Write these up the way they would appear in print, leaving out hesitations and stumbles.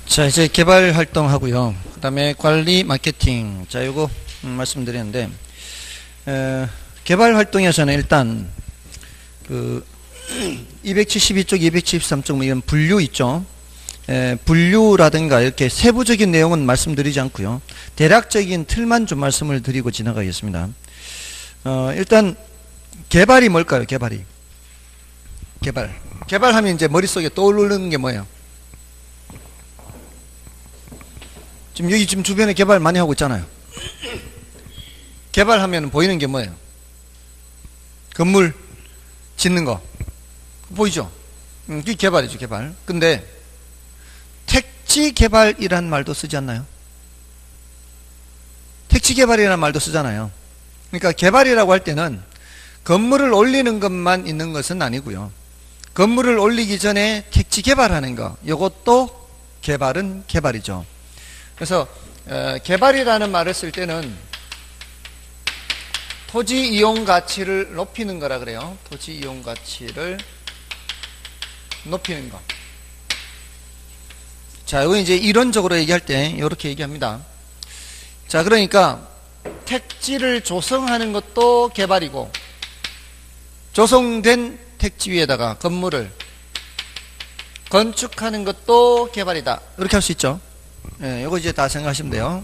자, 이제 개발 활동하고요. 그 다음에 관리 마케팅. 자, 요거 말씀드렸는데, 개발 활동에서는 일단, 272쪽, 273쪽, 이런 분류 있죠. 분류라든가 이렇게 세부적인 내용은 말씀드리지 않고요. 대략적인 틀만 좀 말씀을 드리고 지나가겠습니다. 일단, 개발이 뭘까요? 개발이. 개발하면 이제 머릿속에 떠오르는 게 뭐예요? 지금 여기 지금 주변에 개발 많이 하고 있잖아요. 개발하면 보이는 게 뭐예요? 건물 짓는 거 보이죠? 그게 개발이죠, 개발. 근데 택지 개발이란 말도 쓰지 않나요? 택지 개발이라는 말도 쓰잖아요. 그러니까 개발이라고 할 때는 건물을 올리는 것만 있는 것은 아니고요. 건물을 올리기 전에 택지 개발하는 거, 이것도 개발은 개발이죠. 그래서 개발이라는 말을 쓸 때는 토지 이용 가치를 높이는 거라 그래요. 토지 이용 가치를 높이는 거. 자, 이거 이제 이론적으로 얘기할 때 이렇게 얘기합니다. 자, 그러니까 택지를 조성하는 것도 개발이고, 조성된 택지 위에다가 건물을 건축하는 것도 개발이다. 이렇게 할 수 있죠. 요거 이제 다 생각하시면 돼요.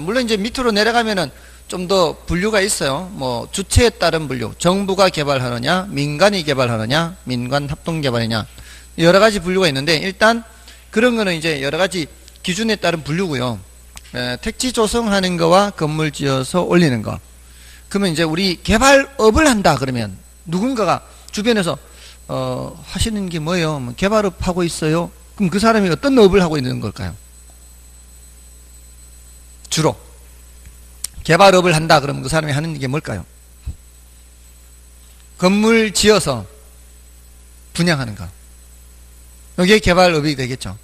물론 이제 밑으로 내려가면은 좀 더 분류가 있어요. 뭐 주체에 따른 분류, 정부가 개발하느냐, 민간이 개발하느냐, 민간 합동 개발이냐, 여러 가지 분류가 있는데, 일단 그런 거는 이제 여러 가지 기준에 따른 분류고요. 택지 조성하는 거와 건물 지어서 올리는 거. 그러면 이제 우리 개발업을 한다 그러면 누군가가 주변에서 하시는 게 뭐예요? 뭐 개발업 하고 있어요. 그럼 그 사람이 어떤 업을 하고 있는 걸까요? 주로 개발업을 한다 그러면 그 사람이 하는 게 뭘까요? 건물 지어서 분양하는 거. 이게 개발업이 되겠죠.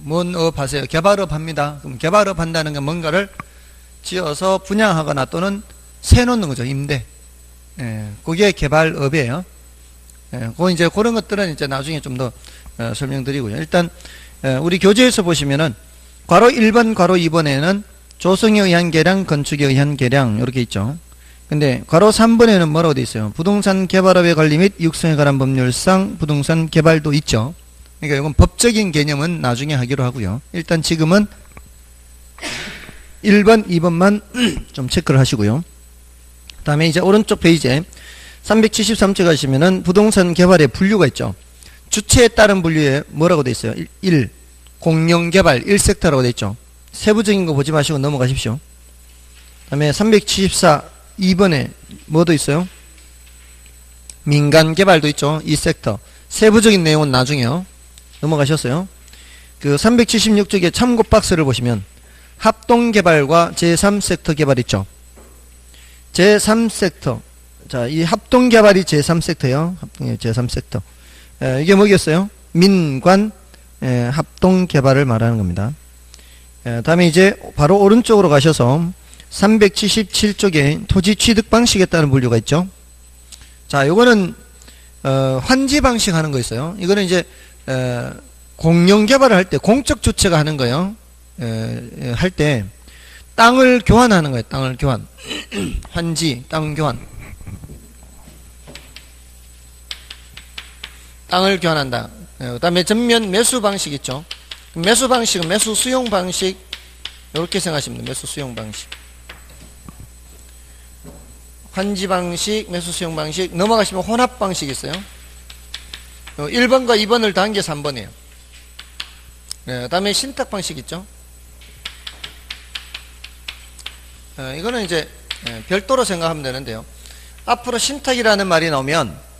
뭔 업 하세요? 개발업 합니다. 그럼 개발업 한다는 건 뭔가를 지어서 분양하거나 또는 세놓는 거죠. 임대. 그게 개발업이에요. 이제 그런 것들은 이제 나중에 좀 더 설명드리고요. 일단 우리 교재에서 보시면은 괄호 1번, 괄호 2번에는 조성에 의한 계량, 건축에 의한 계량 이렇게 있죠. 근데 괄호 3번에는 뭐라고 되어 있어요? 부동산 개발업의 관리 및 육성에 관한 법률상 부동산 개발도 있죠. 그러니까 이건 법적인 개념은 나중에 하기로 하고요. 일단 지금은 1번, 2번만 좀 체크를 하시고요. 그 다음에 이제 오른쪽 페이지에 373쪽 가시면은 부동산 개발의 분류가 있죠. 주체에 따른 분류에 뭐라고 되어 있어요? 1. 공영개발 1섹터라고 되어 있죠. 세부적인 거 보지 마시고 넘어가십시오. 그 다음에 374 2번에 뭐도 있어요? 민간개발도 있죠. 2섹터. 세부적인 내용은 나중에요. 넘어가셨어요. 그 376쪽에 참고 박스를 보시면 합동개발과 제3섹터 개발 있죠. 제3섹터. 자, 이 합동개발이 제3섹터요. 제3섹터. 이게 뭐겠어요? 민관 합동개발을 말하는 겁니다. 다음에 이제 바로 오른쪽으로 가셔서 377쪽에 토지 취득 방식에 따른 분류가 있죠. 자, 요거는 환지 방식 하는 거 있어요. 이거는 이제 공영 개발을 할 때 공적 주체가 하는 거예요. 할 때 땅을 교환하는 거예요. 땅을 교환. 환지, 땅 교환. 땅을 교환한다. 그 다음에 전면 매수 방식 있죠. 매수 방식은 매수 수용 방식, 이렇게 생각하시면 돼요. 매수 수용 방식. 환지 방식, 매수 수용 방식. 넘어가시면 혼합 방식 있어요. 1번과 2번을 더한 게 3번이에요. 그 다음에 신탁 방식 있죠. 이거는 이제 별도로 생각하면 되는데요. 앞으로 신탁이라는 말이 나오면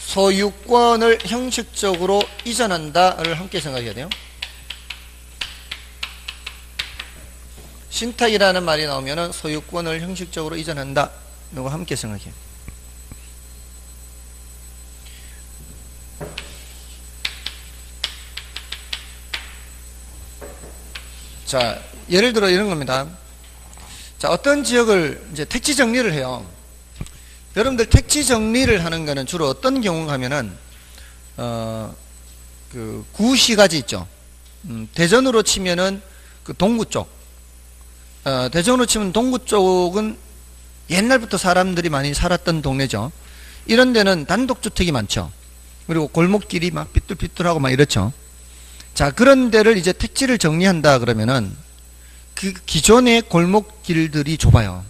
소유권을 형식적으로 이전한다를 함께 생각해야 돼요. 신탁이라는 말이 나오면 소유권을 형식적으로 이전한다. 이거 함께 생각해요. 자, 예를 들어 이런 겁니다. 자, 어떤 지역을 이제 택지 정리를 해요. 여러분들 택지 정리를 하는 거는 주로 어떤 경우가 하면은 그 구시가지 있죠. 대전으로 치면은 그 동구 쪽, 대전으로 치면 동구 쪽은 옛날부터 사람들이 많이 살았던 동네죠. 이런 데는 단독주택이 많죠. 그리고 골목길이 막 삐뚤삐뚤하고 막 이렇죠. 자, 그런 데를 이제 택지를 정리한다 그러면은 그 기존의 골목길들이 좁아요.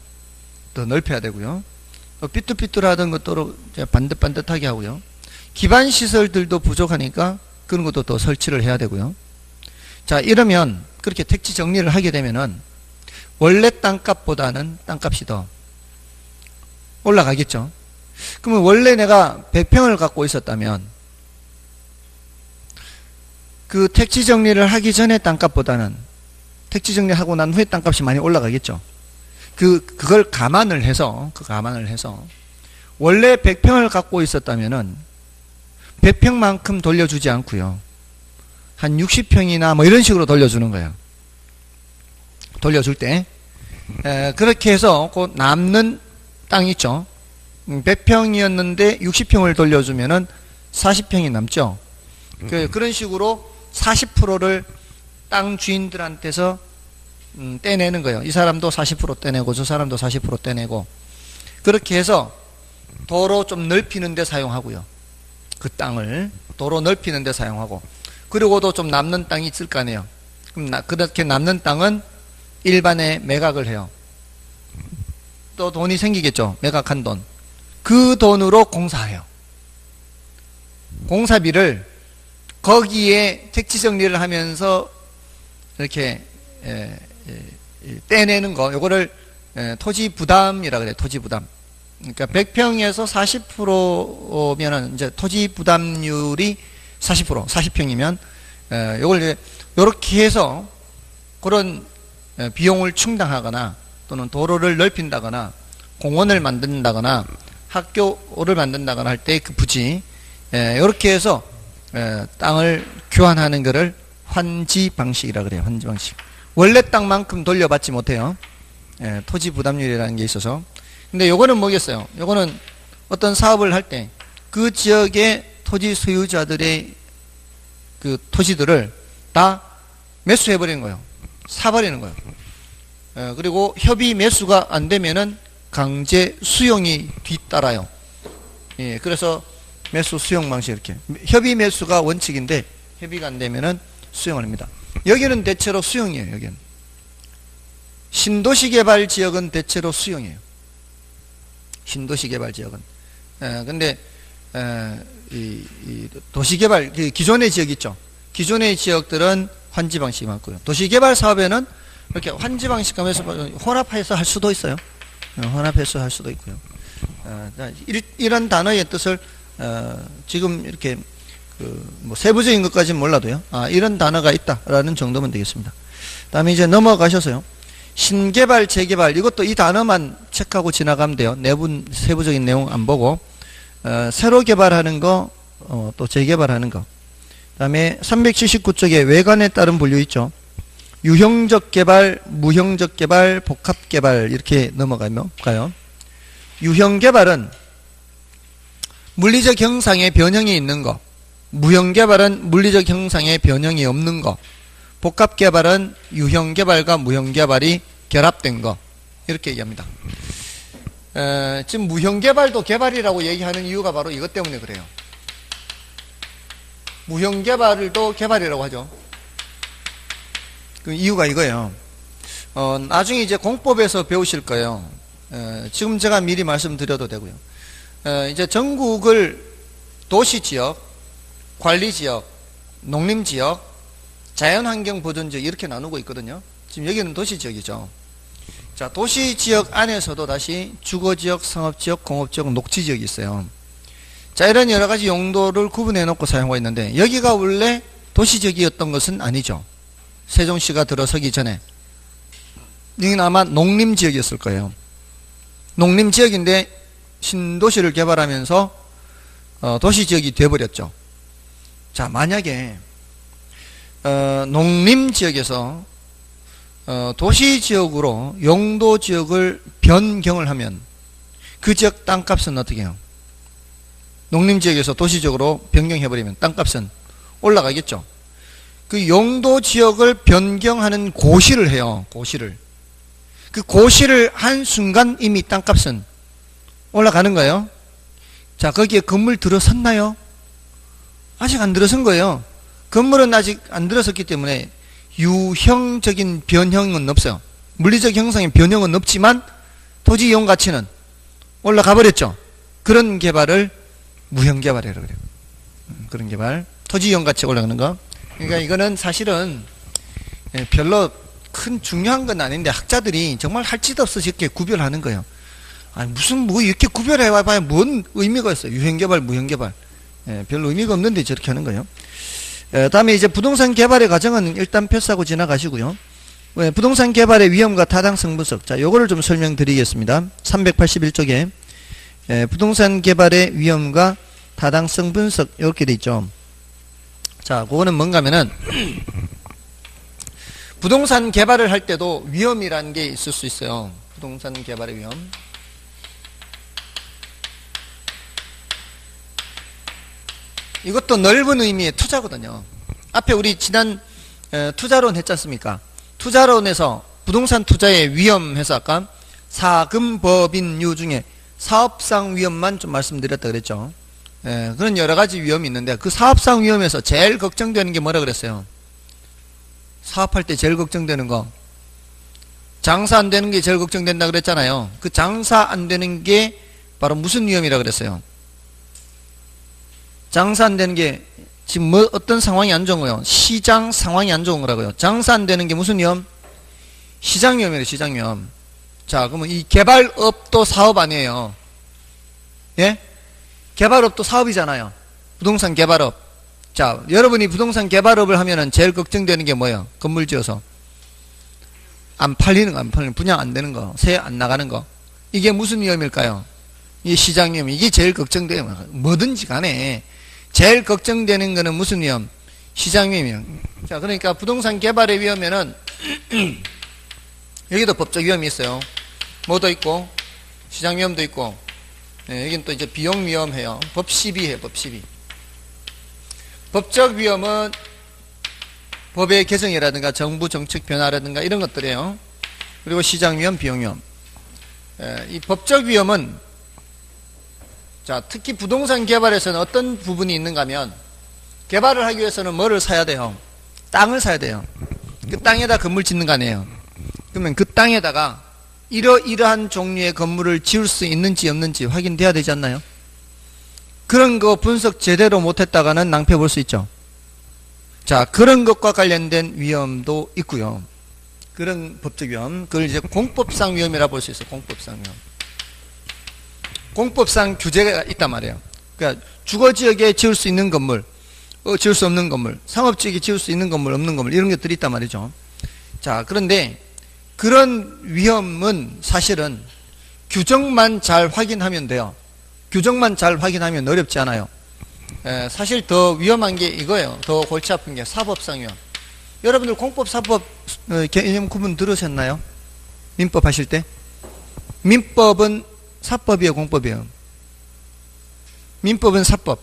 더 넓혀야 되고요. 또 삐뚤삐뚤하던 것도 이제 반듯반듯하게 하고요. 기반 시설들도 부족하니까 그런 것도 또 설치를 해야 되고요. 자, 이러면 그렇게 택지 정리를 하게 되면은 원래 땅값보다는 땅값이 더 올라가겠죠. 그러면 원래 내가 100평을 갖고 있었다면 그 택지 정리를 하기 전에 땅값보다는 택지 정리하고 난 후에 땅값이 많이 올라가겠죠. 그걸 감안을 해서 원래 100평을 갖고 있었다면은 100평만큼 돌려주지 않고요. 한 60평이나 뭐 이런 식으로 돌려주는 거예요. 돌려줄 때 그렇게 해서 그 남는 땅 있죠. 100평이었는데 60평을 돌려주면은 40평이 남죠. 그런 식으로 40%를 땅 주인들한테서 떼내는 거예요. 이 사람도 40% 떼내고 저 사람도 40% 떼내고 그렇게 해서 도로 좀 넓히는 데 사용하고요. 그 땅을 도로 넓히는 데 사용하고 그리고도 좀 남는 땅이 있을 거 아니에요. 그럼 그렇게 남는 땅은 일반에 매각을 해요. 또 돈이 생기겠죠. 매각한 돈. 그 돈으로 공사해요. 공사비를 거기에 택지 정리를 하면서 이렇게 떼내는 거, 요거를 토지 부담이라 그래요. 토지 부담. 그러니까 100평에서 40%면은 이제 토지 부담률이 40%, 40평이면 요걸 이제 요렇게 해서 그런 비용을 충당하거나 또는 도로를 넓힌다거나 공원을 만든다거나 학교를 만든다거나 할 때 그 부지 요렇게 해서 땅을 교환하는 것을 환지 방식이라 그래요. 환지 방식. 원래 땅만큼 돌려받지 못해요. 토지 부담률이라는 게 있어서. 근데 요거는 뭐겠어요? 요거는 어떤 사업을 할 때 그 지역의 토지 소유자들의 그 토지들을 다 매수해버리는 거예요. 사버리는 거예요. 그리고 협의 매수가 안 되면은 강제 수용이 뒤따라요. 예, 그래서 매수 수용 방식 이렇게. 협의 매수가 원칙인데 협의가 안 되면은 수용을 합니다. 여기는 대체로 수용이에요. 여기는. 신도시 개발 지역은 대체로 수용이에요. 신도시 개발 지역은. 근데 이 도시개발 기존의 지역 있죠. 기존의 지역들은 환지 방식이 많고요. 도시개발 사업에는 이렇게 환지 방식 하면서 혼합해서 할 수도 있어요. 혼합해서 할 수도 있고요. 이런 단어의 뜻을 지금 이렇게 뭐 세부적인 것까지는 몰라도요. 이런 단어가 있다라는 정도면 되겠습니다. 다음에 이제 넘어가셔서요. 신개발, 재개발 이것도 이 단어만 체크하고 지나가면 돼요. 세부적인 내용 안 보고 새로 개발하는 거, 또 재개발하는 거. 다음에 379쪽에 외관에 따른 분류 있죠. 유형적 개발, 무형적 개발, 복합 개발 이렇게 넘어가요. 유형 개발은 물리적 형상의 변형이 있는 거, 무형 개발은 물리적 형상의 변형이 없는 거, 복합 개발은 유형 개발과 무형 개발이 결합된 거 이렇게 얘기합니다. 지금 무형 개발도 개발이라고 얘기하는 이유가 바로 이것 때문에 그래요. 무형 개발도 개발이라고 하죠. 그 이유가 이거예요. 나중에 이제 공법에서 배우실 거예요. 지금 제가 미리 말씀드려도 되고요. 이제 전국을 도시지역, 관리지역, 농림지역, 자연환경보존지역 이렇게 나누고 있거든요. 지금 여기는 도시지역이죠. 자, 도시지역 안에서도 다시 주거지역, 상업지역, 공업지역, 녹지지역이 있어요. 자, 이런 여러가지 용도를 구분해 놓고 사용하고 있는데 여기가 원래 도시지역이었던 것은 아니죠. 세종시가 들어서기 전에 여기는 아마 농림지역이었을 거예요. 농림지역인데 신도시를 개발하면서 도시지역이 돼버렸죠. 자, 만약에 농림지역에서 도시지역으로 용도지역을 변경을 하면 그 지역 땅값은 어떻게 해요? 농림지역에서 도시지역으로 변경해버리면 땅값은 올라가겠죠. 그 용도 지역을 변경하는 고시를 해요. 고시를. 그 고시를 한 순간 이미 땅값은 올라가는 거예요. 자, 거기에 건물 들어섰나요? 아직 안 들어선 거예요. 건물은 아직 안 들어섰기 때문에 유형적인 변형은 없어요. 물리적 형성의 변형은 없지만 토지 이용 가치는 올라가 버렸죠. 그런 개발을 무형개발이라고 그래요. 그런 개발. 토지 이용 가치가 올라가는 거. 그러니까 이거는 사실은 별로 큰 중요한 건 아닌데 학자들이 정말 할 짓 없어서 이렇게 구별하는 거예요. 아니 무슨 뭐 이렇게 구별해 봐야 뭔 의미가 있어요. 유형개발, 무형개발. 별로 의미가 없는데 저렇게 하는 거예요. 다음에 이제 부동산 개발의 과정은 일단 패스하고 지나가시고요. 부동산 개발의 위험과 타당성 분석. 자, 요거를 좀 설명드리겠습니다. 381쪽에 부동산 개발의 위험과 타당성 분석 이렇게 돼 있죠. 자, 그거는 뭔가 하면은 부동산 개발을 할 때도 위험이라는 게 있을 수 있어요. 부동산 개발의 위험. 이것도 넓은 의미의 투자거든요. 앞에 우리 지난 투자론 했지 않습니까? 투자론에서 부동산 투자의 위험해서 아까 사금법인유 중에 사업상 위험만 좀 말씀드렸다 그랬죠. 그런 여러 가지 위험이 있는데 그 사업상 위험에서 제일 걱정되는 게 뭐라 그랬어요? 사업할 때 제일 걱정되는 거. 장사 안 되는 게 제일 걱정된다 그랬잖아요. 그 장사 안 되는 게 바로 무슨 위험이라 그랬어요? 장사 안 되는 게 지금 뭐 어떤 상황이 안 좋은 거예요? 시장 상황이 안 좋은 거라고요. 장사 안 되는 게 무슨 위험? 시장 위험이에요. 시장 위험. 자, 그러면 이 개발업도 사업 아니에요? 예? 개발업도 사업이잖아요. 부동산 개발업. 자, 여러분이 부동산 개발업을 하면은 제일 걱정되는 게 뭐예요? 건물 지어서 안 팔리는 거, 안 팔리는 거, 분양 안 되는 거, 세 안 나가는 거. 이게 무슨 위험일까요? 이 시장 위험. 이게 제일 걱정돼요. 뭐든지 간에 제일 걱정되는 거는 무슨 위험? 시장 위험이에요. 자, 그러니까 부동산 개발의 위험에는 여기도 법적 위험이 있어요. 뭐도 있고 시장 위험도 있고, 여기는 또 이제 비용 위험해요. 법 시비해요. 법 시비. 법적 위험은 법의 개정이라든가 정부 정책 변화라든가 이런 것들이에요. 그리고 시장 위험, 비용 위험. 이 법적 위험은 자, 특히 부동산 개발에서는 어떤 부분이 있는가 하면 개발을 하기 위해서는 뭐를 사야 돼요? 땅을 사야 돼요. 그 땅에다 건물 짓는 거 아니에요. 그러면 그 땅에다가 이러이러한 종류의 건물을 지을 수 있는지 없는지 확인돼야 되지 않나요? 그런 거 분석 제대로 못했다가는 낭패 볼 수 있죠. 자, 그런 것과 관련된 위험도 있고요. 그런 법적 위험, 그걸 이제 공법상 위험이라 볼 수 있어요. 공법상 위험. 공법상 규제가 있단 말이에요. 그러니까 주거지역에 지을 수 있는 건물, 지을 수 없는 건물, 상업지역에 지을 수 있는 건물, 없는 건물, 이런 것들이 있단 말이죠. 자, 그런데 그런 위험은 사실은 규정만 잘 확인하면 돼요. 규정만 잘 확인하면 어렵지 않아요. 사실 더 위험한 게 이거예요. 더 골치 아픈 게 사법상 위험. 여러분들 공법, 사법 개념 구분 들으셨나요? 민법 하실 때? 민법은 사법이에요, 공법이에요? 민법은 사법.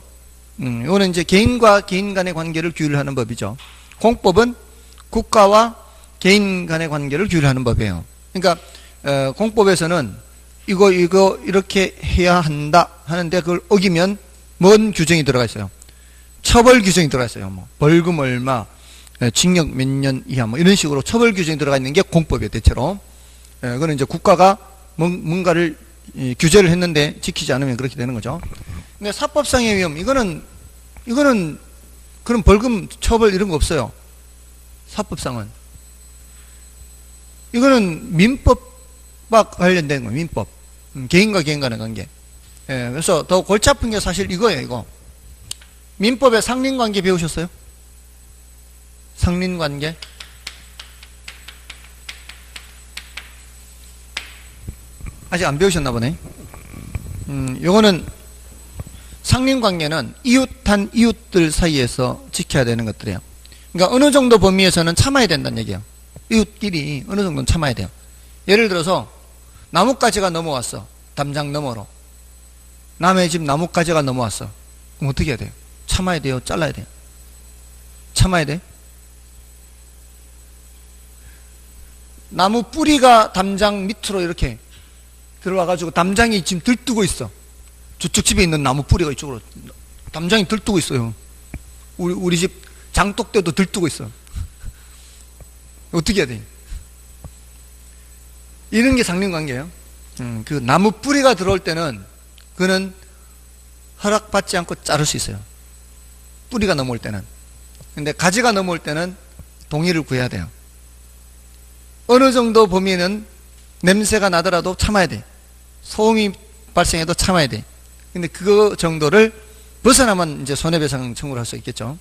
이거는 이제 개인과 개인 간의 관계를 규율하는 법이죠. 공법은 국가와 개인 간의 관계를 규율하는 법이에요. 그러니까 공법에서는 이거 이렇게 해야 한다 하는데 그걸 어기면 뭔 규정이 들어가 있어요? 처벌 규정이 들어가 있어요. 뭐 벌금 얼마, 징역 몇 년 이하 뭐 이런 식으로 처벌 규정이 들어가 있는 게 공법이에요. 대체로. 그거는 이제 국가가 뭔가를 규제를 했는데 지키지 않으면 그렇게 되는 거죠. 근데 사법상의 위험, 이거는 그런 벌금 처벌 이런 거 없어요. 사법상은. 이거는 민법과 관련된 거예요. 민법. 개인과 개인 간의 관계. 그래서 더 골치 아픈 게 사실 이거예요. 이거. 민법의 상린관계 배우셨어요? 상린관계? 아직 안 배우셨나 보네. 요거는 상린관계는 이웃한 이웃들 사이에서 지켜야 되는 것들이에요. 그러니까 어느 정도 범위에서는 참아야 된다는 얘기예요. 이웃끼리 어느 정도는 참아야 돼요. 예를 들어서 나뭇가지가 넘어왔어. 담장 너머로. 남의 집 나뭇가지가 넘어왔어. 그럼 어떻게 해야 돼요? 참아야 돼요? 잘라야 돼요? 참아야 돼? 나무 뿌리가 담장 밑으로 이렇게 들어와가지고 담장이 지금 들뜨고 있어. 저쪽 집에 있는 나무 뿌리가 이쪽으로 담장이 들뜨고 있어요. 우리 집 장독대도 들뜨고 있어. 어떻게 해야 돼? 이런 게 상린관계예요. 그 나무 뿌리가 들어올 때는 그는 허락받지 않고 자를 수 있어요. 뿌리가 넘어올 때는. 근데 가지가 넘어올 때는 동의를 구해야 돼요. 어느 정도 범위는 냄새가 나더라도 참아야 돼. 소음이 발생해도 참아야 돼. 근데 그 정도를 벗어나면 이제 손해배상 청구를 할 수 있겠죠.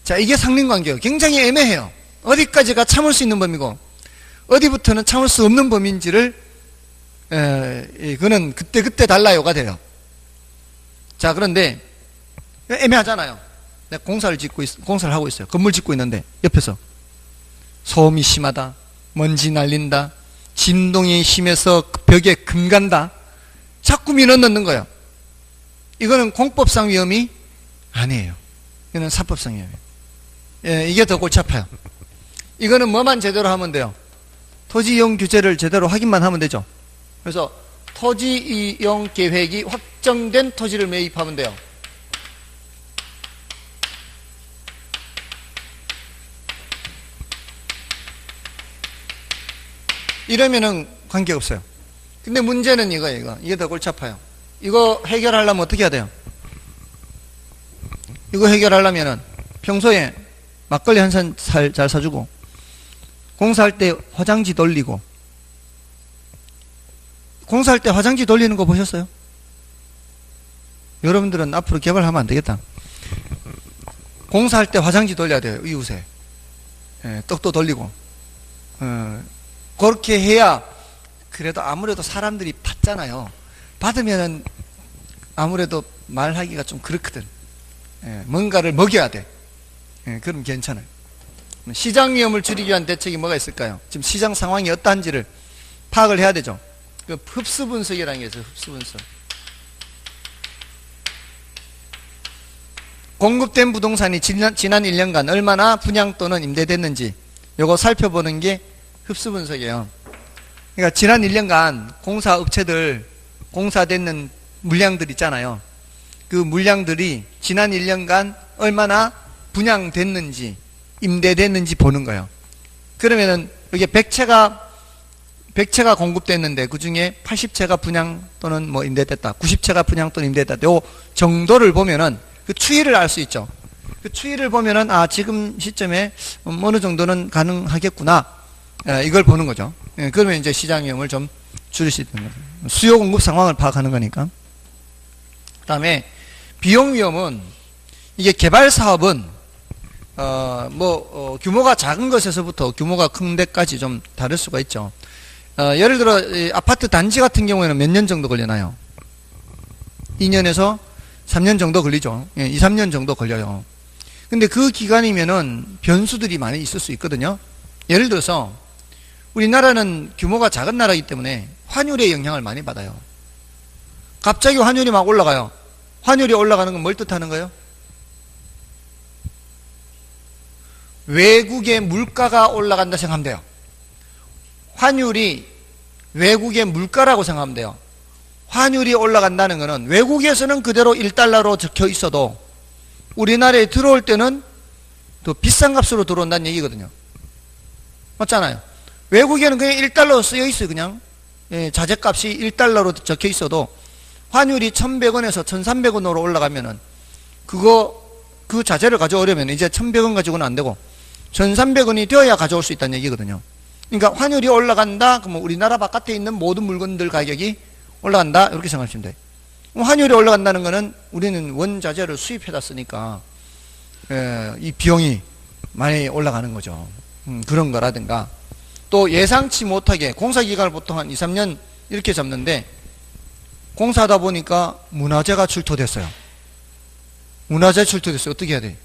자, 이게 상린관계예요. 굉장히 애매해요. 어디까지가 참을 수 있는 범위고 어디부터는 참을 수 없는 범위인지를 그는 그때 달라요가 돼요. 자, 그런데 애매하잖아요. 내가 공사를 하고 있어요. 건물 짓고 있는데 옆에서 소음이 심하다, 먼지 날린다, 진동이 심해서 벽에 금 간다, 자꾸 민원 넣는 거예요. 이거는 공법상 위험이 아니에요. 이거는 사법상 위험이에요. 이게 더 골치 아파요. 이거는 뭐만 제대로 하면 돼요? 토지 이용 규제를 제대로 확인만 하면 되죠. 그래서 토지 이용 계획이 확정된 토지를 매입하면 돼요. 이러면은 관계없어요. 근데 문제는 이거예요. 이게 더 골치 아파요. 이거 해결하려면 어떻게 해야 돼요? 이거 해결하려면은 평소에 막걸리 한 잔 잘 사주고, 공사할 때 화장지 돌리고. 공사할 때 화장지 돌리는 거 보셨어요? 여러분들은 앞으로 개발하면 안 되겠다. 공사할 때 화장지 돌려야 돼요. 이웃에. 떡도 돌리고. 그렇게 해야 그래도 아무래도 사람들이 받잖아요. 받으면은 아무래도 말하기가 좀 그렇거든. 뭔가를 먹여야 돼. 그럼 괜찮아요. 시장 위험을 줄이기 위한 대책이 뭐가 있을까요? 지금 시장 상황이 어떠한지를 파악을 해야 되죠. 그 흡수 분석이라는 게 있어요. 흡수 분석. 공급된 부동산이 지난 1년간 얼마나 분양 또는 임대됐는지 요거 살펴보는 게 흡수 분석이에요. 그러니까 지난 1년간 공사업체들 공사되는 물량들 있잖아요. 그 물량들이 지난 1년간 얼마나 분양됐는지 임대됐는지 보는 거예요. 그러면은 여기 100채가 공급됐는데 그 중에 80채가 분양 또는 뭐 임대됐다, 90채가 분양 또는 임대됐다, 요 정도를 보면은 그 추이를 알 수 있죠. 그 추이를 보면은 지금 시점에 어느 정도는 가능하겠구나, 이걸 보는 거죠. 그러면 이제 시장 위험을 좀 줄일 수 있는 거죠. 수요 공급 상황을 파악하는 거니까. 그다음에 비용 위험은, 이게 개발 사업은 규모가 작은 것에서부터 규모가 큰 데까지 좀 다를 수가 있죠. 예를 들어 아파트 단지 같은 경우에는 몇 년 정도 걸리나요? 2년에서 3년 정도 걸리죠. 2, 3년 정도 걸려요. 근데 그 기간이면은 변수들이 많이 있을 수 있거든요. 예를 들어서 우리나라는 규모가 작은 나라이기 때문에 환율의 영향을 많이 받아요. 갑자기 환율이 막 올라가요. 환율이 올라가는 건 뭘 뜻하는 거예요? 외국의 물가가 올라간다 생각하면 돼요. 환율이 외국의 물가라고 생각하면 돼요. 환율이 올라간다는 것은 외국에서는 그대로 1달러로 적혀 있어도 우리나라에 들어올 때는 더 비싼 값으로 들어온다는 얘기거든요. 맞잖아요. 외국에는 그냥 1달러 쓰여 있어요. 그냥 자재값이 1달러로 적혀 있어도 환율이 1100원에서 1300원으로 올라가면은 그 자재를 가져오려면 이제 1100원 가지고는 안 되고 1300원이 되어야 가져올 수 있다는 얘기거든요. 그러니까 환율이 올라간다 그러면 우리나라 바깥에 있는 모든 물건들 가격이 올라간다, 이렇게 생각하시면 돼요. 환율이 올라간다는 것은 우리는 원자재를 수입해다 쓰니까 이 비용이 많이 올라가는 거죠. 그런 거라든가, 또 예상치 못하게 공사기간을 보통 한 2, 3년 이렇게 잡는데 공사하다 보니까 문화재가 출토됐어요. 문화재 출토됐어요. 어떻게 해야 돼?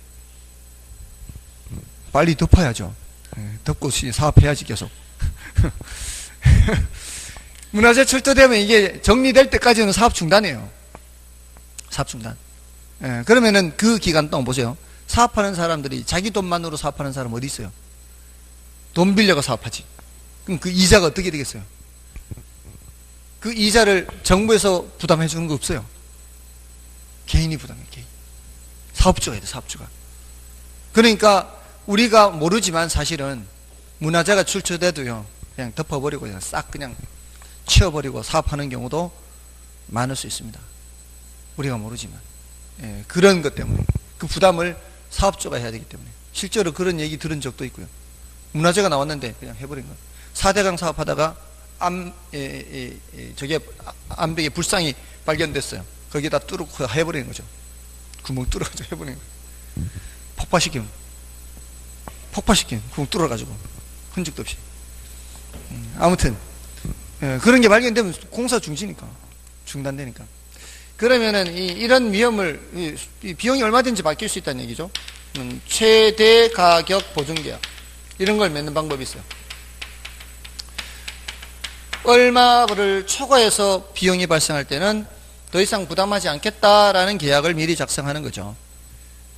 빨리 덮어야죠. 덮고 사업해야지 계속. 문화재 출토되면 이게 정리될 때까지는 사업 중단이에요. 사업 중단. 그러면은 그 기간 동안 보세요. 사업하는 사람들이 자기 돈만으로 사업하는 사람 어디 있어요? 돈 빌려가 사업하지. 그럼 그 이자가 어떻게 되겠어요? 그 이자를 정부에서 부담해 주는 거 없어요. 개인이 부담해요. 개인. 사업주가 해야 돼. 사업주가. 그러니까 우리가 모르지만 사실은 문화재가 출처돼도요, 그냥 덮어버리고 그냥 싹 그냥 치워버리고 사업하는 경우도 많을 수 있습니다. 우리가 모르지만. 예, 그런 것 때문에 그 부담을 사업주가 해야 되기 때문에. 실제로 그런 얘기 들은 적도 있고요. 문화재가 나왔는데 그냥 해버린 거예요. 4대강 사업하다가 저게 암벽에 불상이 발견됐어요. 거기다 뚫고 해버리는 거죠. 구멍 뚫어가지고 해버리는 거예요. 폭파시키는 구멍 뚫어가지고 흔적도 없이. 아무튼 그런 게 발견되면 공사 중지니까, 중단되니까. 그러면은 이런 위험을, 이 비용이 얼마든지 바뀔 수 있다는 얘기죠. 최대 가격 보증계약 이런 걸 맺는 방법이 있어요. 얼마를 초과해서 비용이 발생할 때는 더 이상 부담하지 않겠다라는 계약을 미리 작성하는 거죠.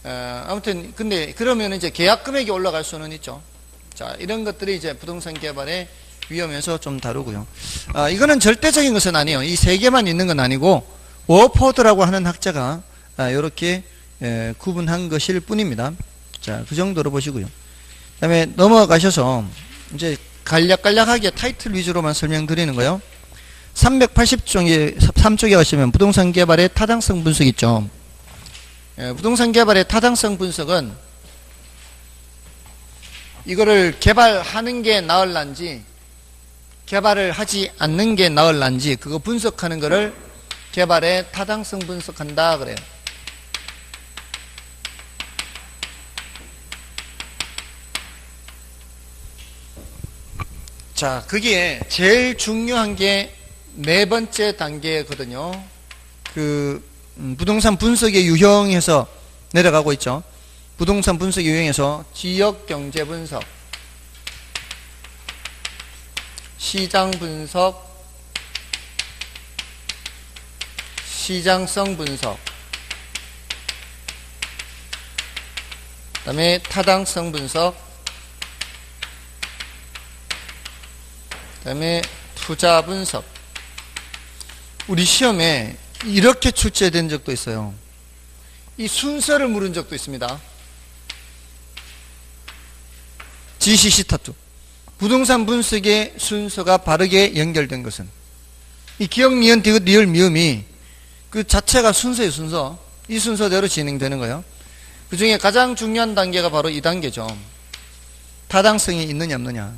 아무튼 근데 그러면 이제 계약 금액이 올라갈 수는 있죠. 자, 이런 것들이 이제 부동산 개발의 위험에서 좀 다루고요. 이거는 절대적인 것은 아니에요. 이 세 개만 있는 건 아니고 워포드라고 하는 학자가 이렇게 구분한 것일 뿐입니다. 자, 그 정도로 보시고요. 그 다음에 넘어가셔서 이제 간략간략하게 타이틀 위주로만 설명드리는 거예요. 380쪽에 가시면 부동산 개발의 타당성 분석 있죠. 부동산 개발의 타당성 분석은 이거를 개발하는 게 나을란지 개발을 하지 않는 게 나을란지 그거 분석하는 거를 개발의 타당성 분석한다 그래요. 자, 거기에 제일 중요한 게 네 번째 단계거든요. 부동산 분석의 유형에서 내려가고 있죠. 부동산 분석 유형에서 지역 경제 분석, 시장 분석, 시장성 분석, 그 다음에 타당성 분석, 그 다음에 투자 분석. 우리 시험에 이렇게 출제된 적도 있어요. 이 순서를 물은 적도 있습니다. GCC 타투. 부동산 분석의 순서가 바르게 연결된 것은 이 기억, 니은, 디귿, 리을, 미음이 그 자체가 순서예요. 순서. 이 순서대로 진행되는 거예요. 그 중에 가장 중요한 단계가 바로 이 단계죠. 타당성이 있느냐 없느냐.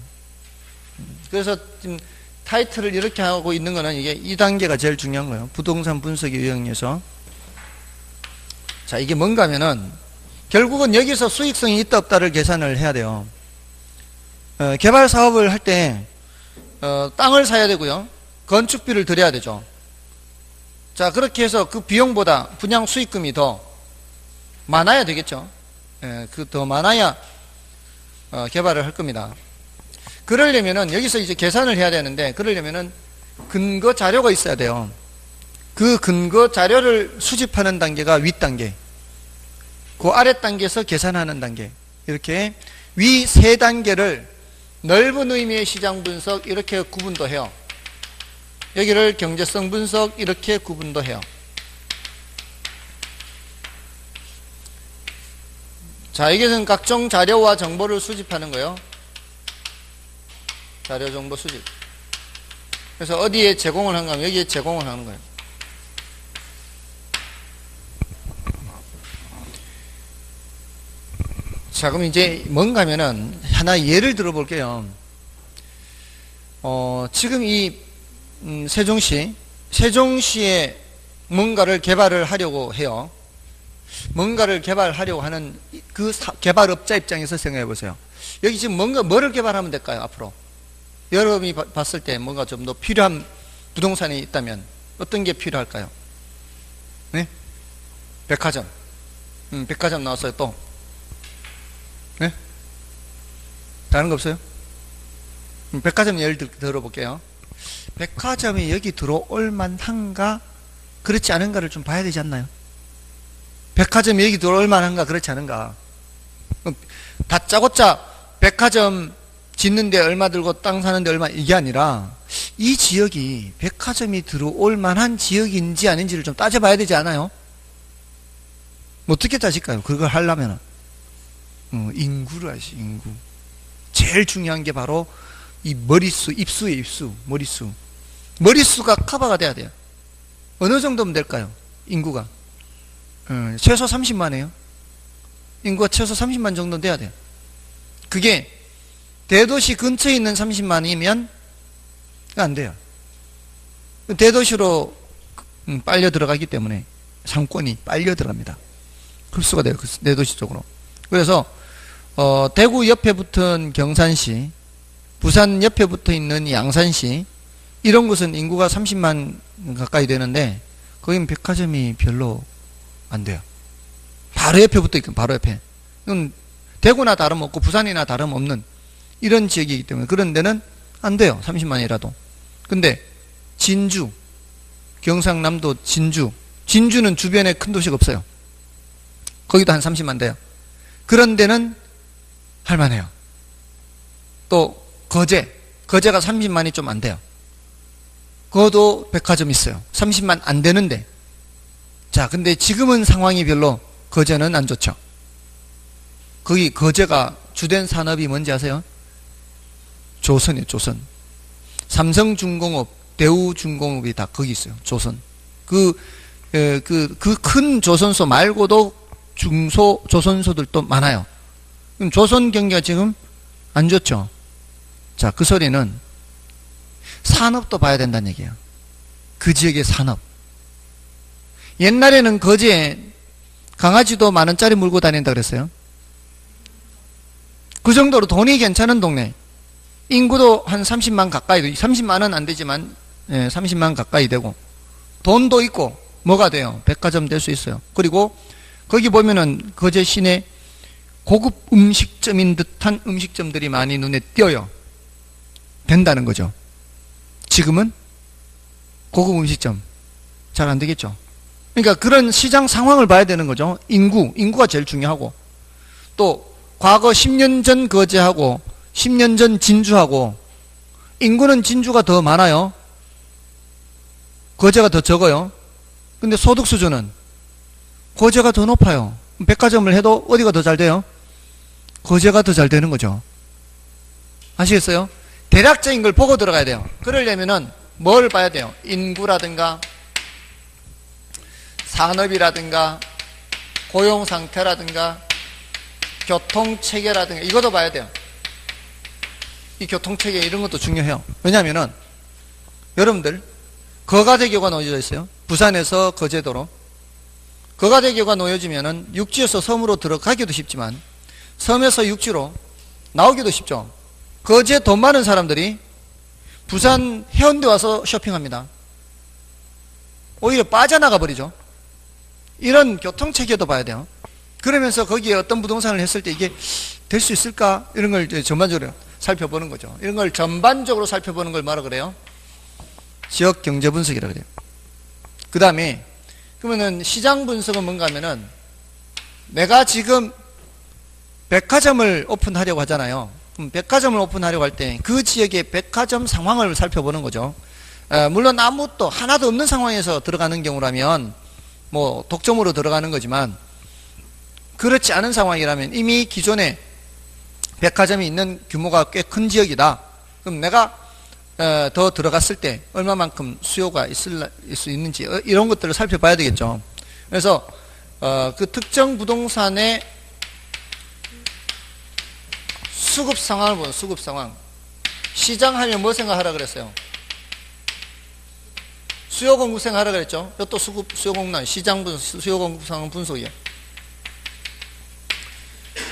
그래서 지금 타이틀을 이렇게 하고 있는 거는 이게 이 단계가 제일 중요한 거예요. 부동산 분석 유형에서. 자, 이게 뭔가 하면은 결국은 여기서 수익성이 있다 없다를 계산을 해야 돼요. 개발 사업을 할 때 땅을 사야 되고요. 건축비를 들여야 되죠. 자, 그렇게 해서 그 비용보다 분양 수익금이 더 많아야 되겠죠. 그 더 많아야 개발을 할 겁니다. 그러려면은 여기서 이제 계산을 해야 되는데, 그러려면은 근거 자료가 있어야 돼요. 그 근거 자료를 수집하는 단계가 윗단계, 그 아랫단계에서 계산하는 단계, 이렇게 위 세 단계를 넓은 의미의 시장 분석 이렇게 구분도 해요. 여기를 경제성 분석 이렇게 구분도 해요. 자, 이것은 각종 자료와 정보를 수집하는 거예요. 자료 정보 수집. 그래서 어디에 제공을 하는가 하면 여기에 제공을 하는 거예요. 자, 그럼 이제 뭔가 하면은 하나 예를 들어 볼게요. 지금 이 세종시에 뭔가를 개발을 하려고 해요. 뭔가를 개발하려고 하는 그 개발업자 입장에서 생각해 보세요. 여기 지금 뭐를 개발하면 될까요? 앞으로 여러분이 봤을 때 뭔가 좀 더 필요한 부동산이 있다면 어떤 게 필요할까요? 네? 백화점. 백화점 나왔어요. 또 네? 다른 거 없어요? 백화점 예를 들어볼게요. 백화점이 여기 들어올 만한가 그렇지 않은가를 좀 봐야 되지 않나요? 백화점이 여기 들어올 만한가 그렇지 않은가. 다짜고짜 백화점 짓는데 얼마 들고 땅 사는데 얼마, 이게 아니라 이 지역이 백화점이 들어올 만한 지역인지 아닌지를 좀 따져봐야 되지 않아요? 뭐 어떻게 따질까요? 그걸 하려면 인구를 하시, 인구. 제일 중요한 게 바로 이 머릿수, 입수의 입수, 머릿수. 머릿수가 커버가 돼야 돼요. 어느 정도면 될까요? 인구가 최소 30만이에요. 인구가 최소 30만 정도 돼야 돼요. 그게 대도시 근처에 있는 30만이면 안 돼요. 대도시로 빨려 들어가기 때문에 상권이 빨려 들어갑니다. 흡수가 돼요. 대도시 쪽으로. 그래서 대구 옆에 붙은 경산시, 부산 옆에 붙어 있는 양산시, 이런 곳은 인구가 30만 가까이 되는데 거긴 백화점이 별로 안 돼요. 바로 옆에 붙어 있고 바로 옆에. 이건 대구나 다름없고 부산이나 다름없는 이런 지역이기 때문에 그런 데는 안 돼요. 30만이라도. 근데 진주, 경상남도 진주는 주변에 큰 도시가 없어요. 거기도 한 30만 돼요. 그런 데는 할만해요. 또 거제가 30만이 좀 안 돼요. 그것도 백화점 있어요. 30만 안 되는데. 자, 근데 지금은 상황이 별로 거제는 안 좋죠. 거기 거제가 주된 산업이 뭔지 아세요? 조선이에요. 조선. 삼성중공업, 대우중공업이 다 거기 있어요. 조선. 그 큰 조선소 말고도 중소 조선소들도 많아요. 그럼 조선 경기가 지금 안 좋죠. 자, 그 소리는 산업도 봐야 된다는 얘기예요. 그 지역의 산업. 옛날에는 거제에 강아지도 10,000원짜리 물고 다닌다 그랬어요. 그 정도로 돈이 괜찮은 동네. 인구도 한 30만 가까이 되고, 30만은 안 되지만 30만 가까이 되고, 돈도 있고 뭐가 돼요? 백화점 될 수 있어요. 그리고 거기 보면은 거제 시내 고급 음식점인 듯한 음식점들이 많이 눈에 띄어요. 된다는 거죠. 지금은 고급 음식점 잘 안 되겠죠. 그러니까 그런 시장 상황을 봐야 되는 거죠. 인구가 제일 중요하고, 또 과거 10년 전 거제하고 10년 전 진주하고, 인구는 진주가 더 많아요. 거제가 더 적어요. 근데 소득 수준은 거제가 더 높아요. 백화점을 해도 어디가 더 잘 돼요? 거제가 더 잘 되는 거죠. 아시겠어요? 대략적인 걸 보고 들어가야 돼요. 그러려면은 뭘 봐야 돼요? 인구라든가 산업이라든가 고용 상태라든가 교통체계라든가 이것도 봐야 돼요. 이 교통체계 이런 것도 중요해요. 왜냐하면은 여러분들 거가대교가 놓여져 있어요. 부산에서 거제도로. 거가대교가 놓여지면은 육지에서 섬으로 들어가기도 쉽지만 섬에서 육지로 나오기도 쉽죠. 거제 돈 많은 사람들이 부산 해운대 와서 쇼핑합니다. 오히려 빠져나가 버리죠. 이런 교통체계도 봐야 돼요. 그러면서 거기에 어떤 부동산을 했을 때 이게 될 수 있을까? 이런 걸 전반적으로 살펴보는 거죠. 이런 걸 전반적으로 살펴보는 걸 뭐라 그래요? 지역 경제 분석이라고 그래요. 그 다음에 그러면은 시장 분석은 뭔가 하면은 내가 지금 백화점을 오픈하려고 하잖아요. 그럼 백화점을 오픈하려고 할 때 그 지역의 백화점 상황을 살펴보는 거죠. 물론 아무것도 하나도 없는 상황에서 들어가는 경우라면 뭐 독점으로 들어가는 거지만, 그렇지 않은 상황이라면 이미 기존에 백화점이 있는 규모가 꽤 큰 지역이다. 그럼 내가 더 들어갔을 때 얼마만큼 수요가 있을 수 있는지 이런 것들을 살펴봐야 되겠죠. 그래서 그 특정 부동산의 수급 상황을 보는, 수급 상황. 시장 하면 뭐 생각하라 그랬어요? 수요 공급 생각하라 그랬죠. 이것도 수요 공급, 시장 분석, 수요 공급 상황 분석이에요.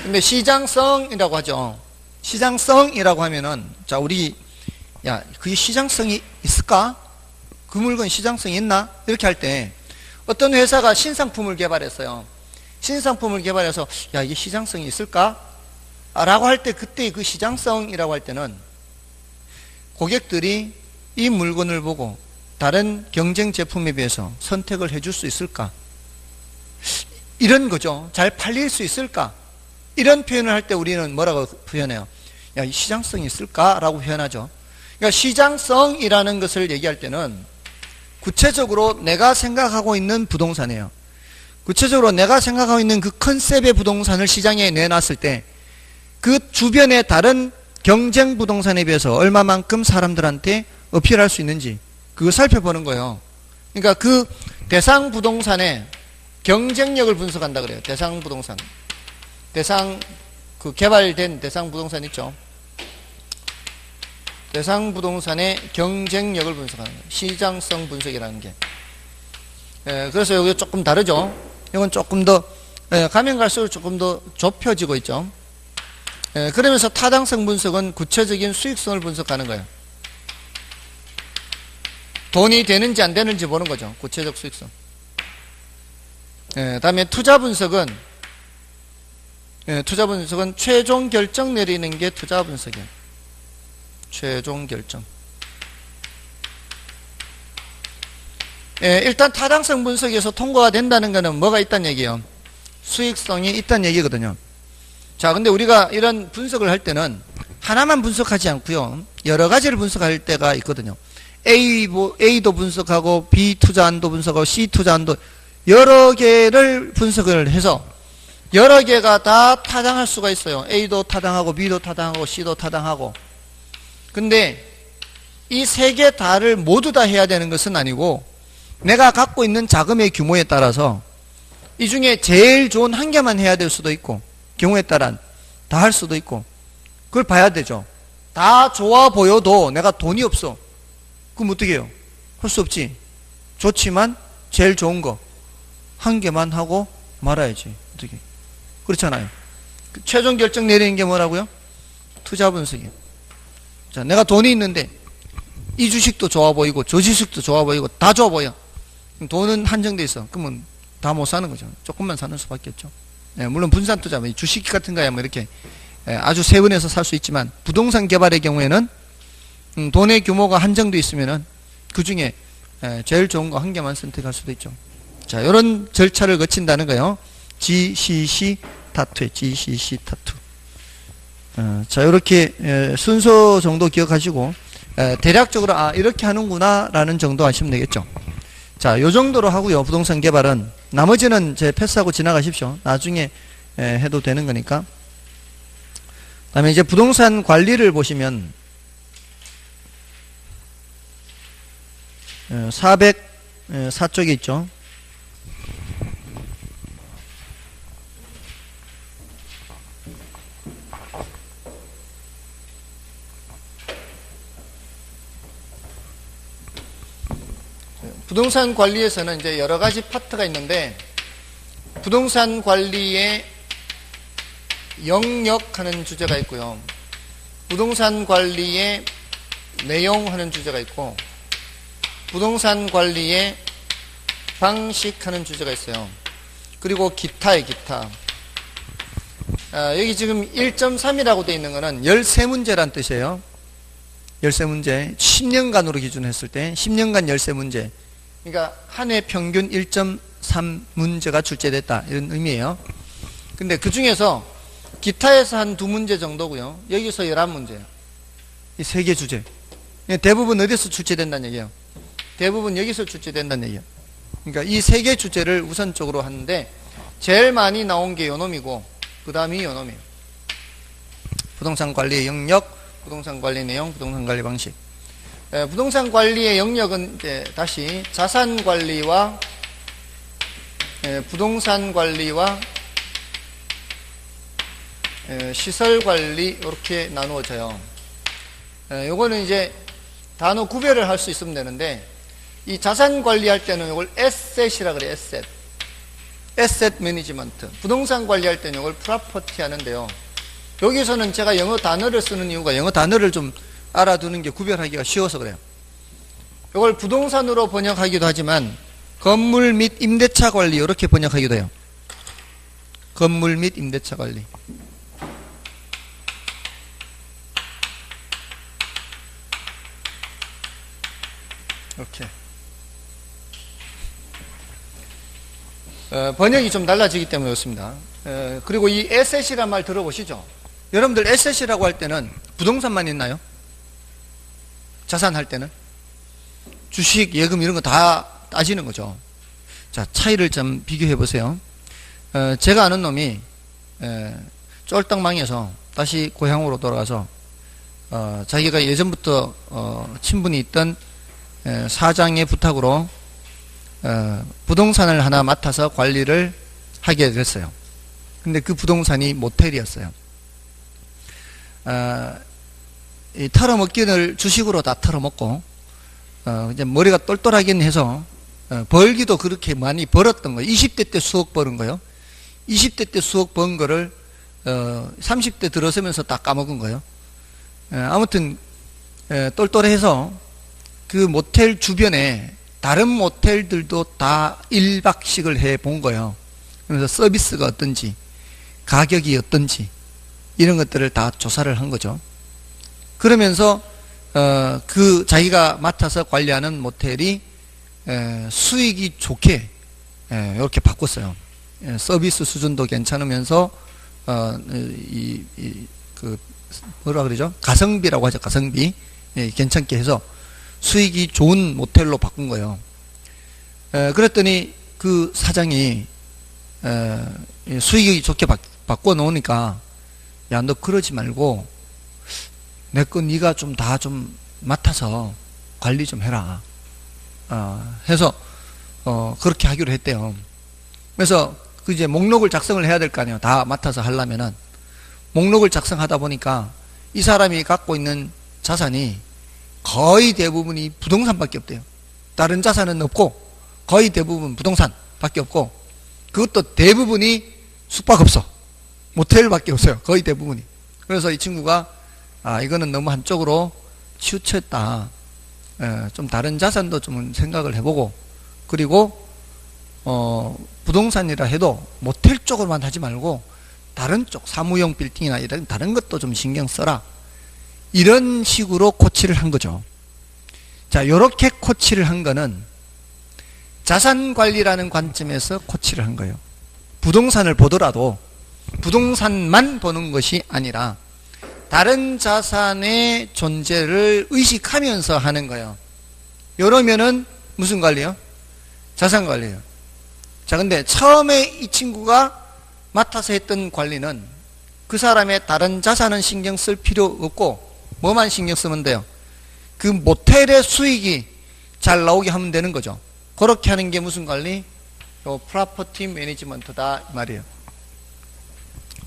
근데 시장성이라고 하죠. 시장성이라고 하면은, 자, 야, 그게 시장성이 있을까? 그 물건 시장성이 있나? 이렇게 할 때 어떤 회사가 신상품을 개발했어요. 신상품을 개발해서 야, 이게 시장성이 있을까? 라고 할 때, 그때 그 시장성이라고 할 때는 고객들이 이 물건을 보고 다른 경쟁 제품에 비해서 선택을 해줄 수 있을까? 이런 거죠. 잘 팔릴 수 있을까? 이런 표현을 할 때 우리는 뭐라고 표현해요? 야, 이 시장성이 있을까라고 표현하죠. 그러니까 시장성이라는 것을 얘기할 때는 구체적으로 내가 생각하고 있는 부동산이에요. 구체적으로 내가 생각하고 있는 그 컨셉의 부동산을 시장에 내놨을 때 그 주변의 다른 경쟁 부동산에 비해서 얼마만큼 사람들한테 어필할 수 있는지 그거 살펴보는 거예요. 그러니까 그 대상 부동산의 경쟁력을 분석한다 그래요. 대상 부동산. 그 개발된 대상 부동산 있죠. 대상 부동산의 경쟁력을 분석하는 거예요. 시장성 분석이라는 게. 그래서 여기 조금 다르죠. 이건 조금 더, 가면 갈수록 조금 더 좁혀지고 있죠. 그러면서 타당성 분석은 구체적인 수익성을 분석하는 거예요. 돈이 되는지 안 되는지 보는 거죠. 구체적 수익성. 다음에 투자 분석은 최종 결정 내리는 게 투자 분석이에요. 최종 결정. 일단 타당성 분석에서 통과가 된다는 것은 뭐가 있다는 얘기예요? 수익성이 있다는 얘기거든요. 자, 근데 우리가 이런 분석을 할 때는 하나만 분석하지 않고요. 여러 가지를 분석할 때가 있거든요. A도 분석하고 B 투자안도 분석하고 C 투자안도 여러 개를 분석을 해서 여러 개가 다 타당할 수가 있어요. A도 타당하고 B도 타당하고 C도 타당하고. 근데 이 세 개 다를 모두 다 해야 되는 것은 아니고 내가 갖고 있는 자금의 규모에 따라서 이 중에 제일 좋은 한 개만 해야 될 수도 있고 경우에 따라 다 할 수도 있고 그걸 봐야 되죠. 다 좋아 보여도 내가 돈이 없어. 그럼 어떻게 해요? 할 수 없지. 좋지만 제일 좋은 거 한 개만 하고 말아야지. 어떻게? 그렇잖아요. 최종 결정 내리는 게 뭐라고요? 투자 분석이에요. 자, 내가 돈이 있는데 이 주식도 좋아 보이고 저 주식도 좋아 보이고 다 좋아 보여. 돈은 한정돼 있어. 그러면 다 못 사는 거죠. 조금만 사는 수밖에 없죠. 물론 분산 투자, 주식 같은 거야 뭐 이렇게 아주 세분해서 살 수 있지만 부동산 개발의 경우에는 돈의 규모가 한정돼 있으면은 그 중에 제일 좋은 거 한 개만 선택할 수도 있죠. 자, 이런 절차를 거친다는 거예요. GCC 타투에 GCC 타투. 자, 이렇게 순서 정도 기억하시고 대략적으로 이렇게 하는구나라는 정도 아시면 되겠죠. 자, 요 정도로 하고요. 부동산 개발은 나머지는 제 패스하고 지나가십시오. 나중에 해도 되는 거니까. 그다음에 이제 부동산 관리를 보시면 404쪽에 있죠. 부동산 관리에서는 이제 여러 가지 파트가 있는데 부동산 관리의 영역하는 주제가 있고요. 부동산 관리의 내용하는 주제가 있고 부동산 관리의 방식하는 주제가 있어요. 그리고 기타의 기타. 여기 지금 1.3이라고 되어 있는 거는 13문제란 뜻이에요. 13문제. 10년간으로 기준했을 때 10년간 13문제. 그러니까 한 해 평균 1.3문제가 출제됐다 이런 의미예요. 근데 그 중에서 기타에서 한 2문제 정도고요. 여기서 11문제예요. 이 3개 주제. 대부분 어디서 출제된다는 얘기예요? 대부분 여기서 출제된다는 얘기예요. 그러니까 이 3개 주제를 우선적으로 하는데 제일 많이 나온 게 요놈이고 그 다음이 요놈이에요. 부동산 관리의 영역, 부동산 관리 내용, 부동산 관리 방식. 부동산 관리의 영역은 이제 다시 자산 관리와 부동산 관리와 시설 관리 이렇게 나누어져요. 요거는 이제 단어 구별을 할 수 있으면 되는데 이 자산 관리할 때는 이걸 에셋이라 그래요. 에셋. 에셋 매니지먼트. 부동산 관리할 때는 이걸 프로퍼티 하는데요. 여기서는 제가 영어 단어를 쓰는 이유가 영어 단어를 좀 알아두는 게 구별하기가 쉬워서 그래요. 이걸 부동산으로 번역하기도 하지만 건물 및 임대차 관리 이렇게 번역하기도 해요. 건물 및 임대차 관리. 이렇게. 번역이 좀 달라지기 때문에 그렇습니다. 그리고 이 에셋이란 말 들어보시죠? 여러분들 에셋이라고 할 때는 부동산만 있나요? 자산할 때는 주식, 예금 이런 거 다 따지는 거죠. 자, 차이를 좀 비교해 보세요. 제가 아는 놈이 쫄딱 망해서 다시 고향으로 돌아가서 자기가 예전부터 친분이 있던 사장의 부탁으로 부동산을 하나 맡아서 관리를 하게 됐어요. 근데 그 부동산이 모텔이었어요. 이 털어먹기를 주식으로 다 털어먹고 이제 머리가 똘똘하긴 해서 벌기도 그렇게 많이 벌었던 거예요. 20대 때 수억 버는 거예요. 20대 때 수억 번 거를 30대 들어서면서 다 까먹은 거예요. 아무튼 똘똘해서 그 모텔 주변에 다른 모텔들도 다 1박씩을 해 본 거예요. 그래서 서비스가 어떤지, 가격이 어떤지 이런 것들을 다 조사를 한 거죠. 그러면서 그 자기가 맡아서 관리하는 모텔이 수익이 좋게 이렇게 바꿨어요. 서비스 수준도 괜찮으면서 그 뭐라 그러죠? 가성비라고 하죠. 가성비 괜찮게 해서 수익이 좋은 모텔로 바꾼 거예요. 그랬더니 그 사장이 수익이 좋게 바꿔 놓으니까 야, 너 그러지 말고 내 거 네가 좀 다 좀 맡아서 관리 좀 해라. 해서 그렇게 하기로 했대요. 그래서 그 이제 목록을 작성을 해야 될 거 아니에요. 다 맡아서 하려면은 목록을 작성하다 보니까 이 사람이 갖고 있는 자산이 거의 대부분이 부동산밖에 없대요. 다른 자산은 없고 거의 대부분 부동산밖에 없고 그것도 대부분이 숙박업소, 모텔밖에 없어요. 거의 대부분이. 그래서 이 친구가 이거는 너무 한쪽으로 치우쳤다. 좀 다른 자산도 좀 생각을 해보고 그리고 부동산이라 해도 모텔 쪽으로만 하지 말고 다른 쪽 사무용 빌딩이나 이런 다른 것도 좀 신경 써라. 이런 식으로 코치를 한 거죠. 자, 요렇게 코치를 한 거는 자산관리라는 관점에서 코치를 한 거예요. 부동산을 보더라도 부동산만 보는 것이 아니라 다른 자산의 존재를 의식하면서 하는 거예요. 이러면은 무슨 관리요? 자산관리예요. 자, 근데 처음에 이 친구가 맡아서 했던 관리는 그 사람의 다른 자산은 신경 쓸 필요 없고 뭐만 신경 쓰면 돼요? 그 모텔의 수익이 잘 나오게 하면 되는 거죠. 그렇게 하는 게 무슨 관리? 요 프로퍼티 매니지먼트다 이 말이에요.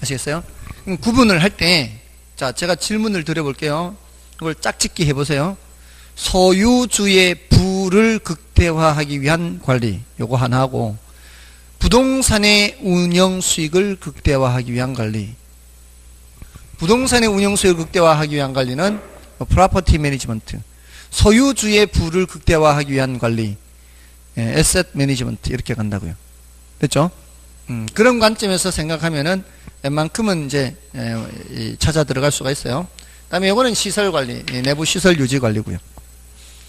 아시겠어요? 구분을 할 때, 자, 제가 질문을 드려볼게요. 이걸 짝짓기 해보세요. 소유주의 부를 극대화하기 위한 관리, 요거 하나 하고, 부동산의 운영 수익을 극대화하기 위한 관리. 부동산의 운영 수익을 극대화하기 위한 관리는 프로퍼티 매니지먼트. 소유주의 부를 극대화하기 위한 관리, 에셋 매니지먼트 이렇게 간다고요. 됐죠? 그런 관점에서 생각하면은 웬만큼은 이제 찾아 들어갈 수가 있어요. 그다음에 이거는 시설 관리, 내부 시설 유지 관리고요.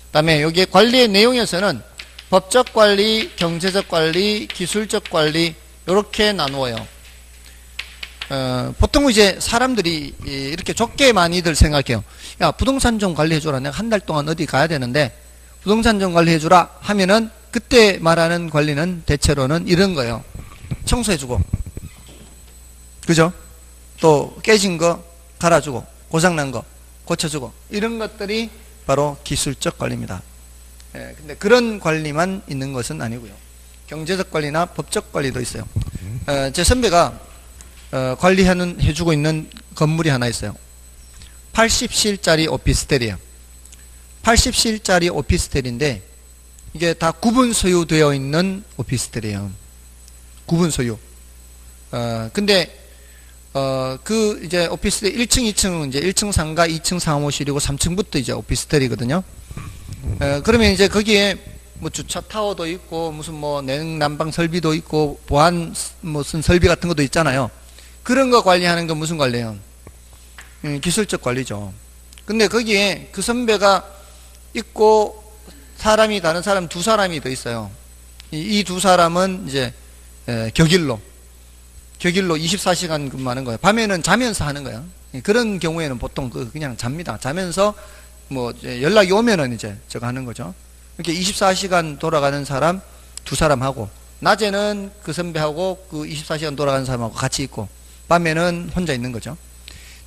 그다음에 여기 관리의 내용에서는 법적 관리, 경제적 관리, 기술적 관리 이렇게 나누어요. 보통 이제 사람들이 이렇게 좁게 많이들 생각해요. 야, 부동산 좀 관리해줘라. 내가 한 달 동안 어디 가야 되는데 부동산 좀 관리해주라 하면은 그때 말하는 관리는 대체로는 이런 거예요. 청소해주고, 그죠? 또 깨진 거 갈아주고, 고장난 거 고쳐주고, 이런 것들이 바로 기술적 관리입니다. 근데 그런 관리만 있는 것은 아니고요. 경제적 관리나 법적 관리도 있어요. 제 선배가 해주고 있는 건물이 하나 있어요. 80실짜리 오피스텔이에요. 80실짜리 오피스텔인데 이게 다 구분 소유되어 있는 오피스텔이에요. 구분 소유. 근데 그 이제 오피스텔 1층, 2층은 이제 1층 상가, 2층 사무실이고 3층부터 이제 오피스텔이거든요. 그러면 이제 거기에 뭐 주차 타워도 있고 무슨 뭐 냉난방 설비도 있고 보안 무슨 설비 같은 것도 있잖아요. 그런 거 관리하는 건 무슨 관리예요? 기술적 관리죠. 근데 거기에 그 선배가 있고 사람이 다른 사람 두 사람이 더 있어요. 이 두 사람은 이제 격일로 격일로 24시간 근무하는 거예요. 밤에는 자면서 하는 거예요. 그런 경우에는 보통 그냥 잡니다. 자면서 뭐 연락이 오면은 이제 저거 하는 거죠. 이렇게 24시간 돌아가는 사람 두 사람 하고, 낮에는 그 선배하고 그 24시간 돌아가는 사람하고 같이 있고, 밤에는 혼자 있는 거죠.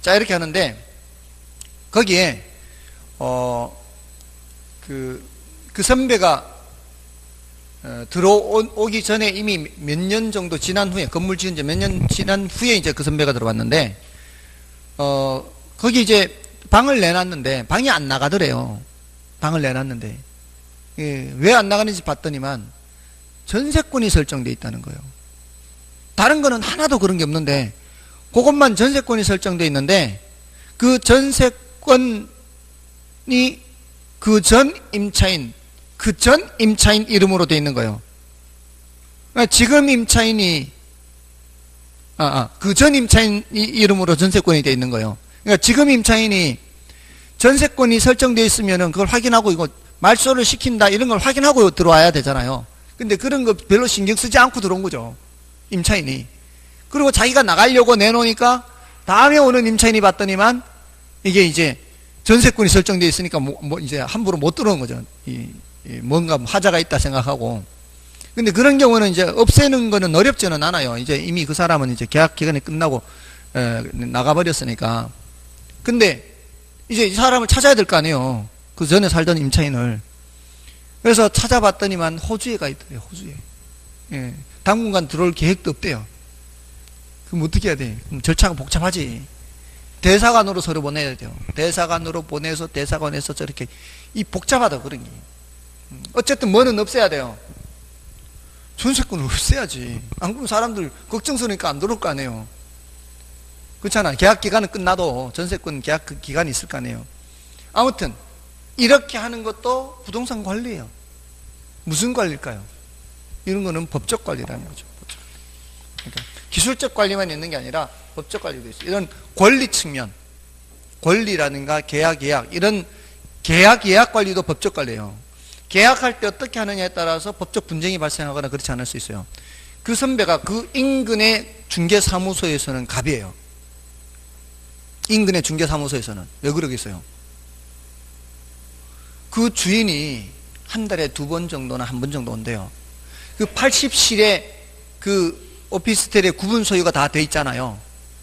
자, 이렇게 하는데, 거기에, 그 선배가 들어오기 전에 이미 몇 년 정도 지난 후에, 건물 지은 지 몇 년 지난 후에 이제 그 선배가 들어왔는데, 거기 이제 방을 내놨는데, 방이 안 나가더래요. 방을 내놨는데. 예, 왜 안 나가는지 봤더니만, 전세권이 설정되어 있다는 거예요. 다른 거는 하나도 그런 게 없는데, 그것만 전세권이 설정되어 있는데, 그 전세권이 그 전 임차인 이름으로 되어 있는 거예요. 그러니까 지금 임차인이, 그 전 임차인 이름으로 전세권이 되어 있는 거예요. 그러니까 지금 임차인이 전세권이 설정되어 있으면은 그걸 확인하고, 이거 말소를 시킨다 이런 걸 확인하고 들어와야 되잖아요. 근데 그런 거 별로 신경 쓰지 않고 들어온 거죠, 임차인이. 그리고 자기가 나가려고 내놓으니까 다음에 오는 임차인이 봤더니만 이게 이제 전세권이 설정되어 있으니까 이제 함부로 못 들어온 거죠. 뭔가 하자가 있다 생각하고. 근데 그런 경우는 이제 없애는 거는 어렵지는 않아요. 이제 이미 그 사람은 이제 계약 기간이 끝나고 나가버렸으니까. 근데 이제 이 사람을 찾아야 될 거 아니에요. 그 전에 살던 임차인을. 그래서 찾아봤더니만 호주에 가 있더래요. 호주에. 예, 당분간 들어올 계획도 없대요. 그럼 어떻게 해야 돼? 그럼 절차가 복잡하지. 대사관으로 서류 보내야 돼요. 대사관으로 보내서 대사관에서 저렇게, 이 복잡하다 그런 게. 어쨌든 뭐는 없애야 돼요. 전세권을 없애야지. 안 그러면 사람들 걱정스러우니까 안 들어올 거 아니에요. 그렇잖아. 계약 기간은 끝나도 전세권 계약 그 기간이 있을 거 아니에요. 아무튼 이렇게 하는 것도 부동산 관리예요. 무슨 관리일까요? 이런 거는 법적 관리라는 거죠. 그러니까 기술적 관리만 있는 게 아니라 법적 관리도 있어요. 이런 권리 측면, 권리라든가 계약, 이런 계약, 예약 관리도 법적 관리예요. 계약할 때 어떻게 하느냐에 따라서 법적 분쟁이 발생하거나 그렇지 않을 수 있어요. 그 선배가 그 인근의 중개사무소에서는 갑이에요. 인근의 중개사무소에서는. 왜 그러겠어요? 그 주인이 한 달에 2번 정도나 1번 정도 온대요. 그 80실에 그 오피스텔의 구분 소유가 다 돼 있잖아요.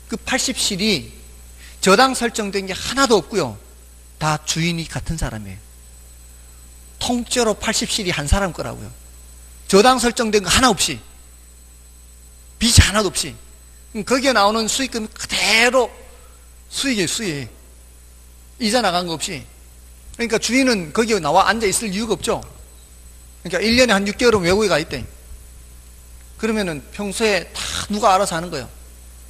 그 80실이 저당 설정된 게 하나도 없고요. 다 주인이 같은 사람이에요. 통째로 80실이 한 사람 거라고요. 저당 설정된 거 하나 없이, 빚이 하나도 없이. 거기에 나오는 수익은 그대로 수익이에요. 수익. 이자 나간 거 없이. 그러니까 주인은 거기에 나와 앉아 있을 이유가 없죠. 그러니까 1년에 한 6개월은 외국에 가 있대. 그러면은 평소에 다 누가 알아서 하는 거예요.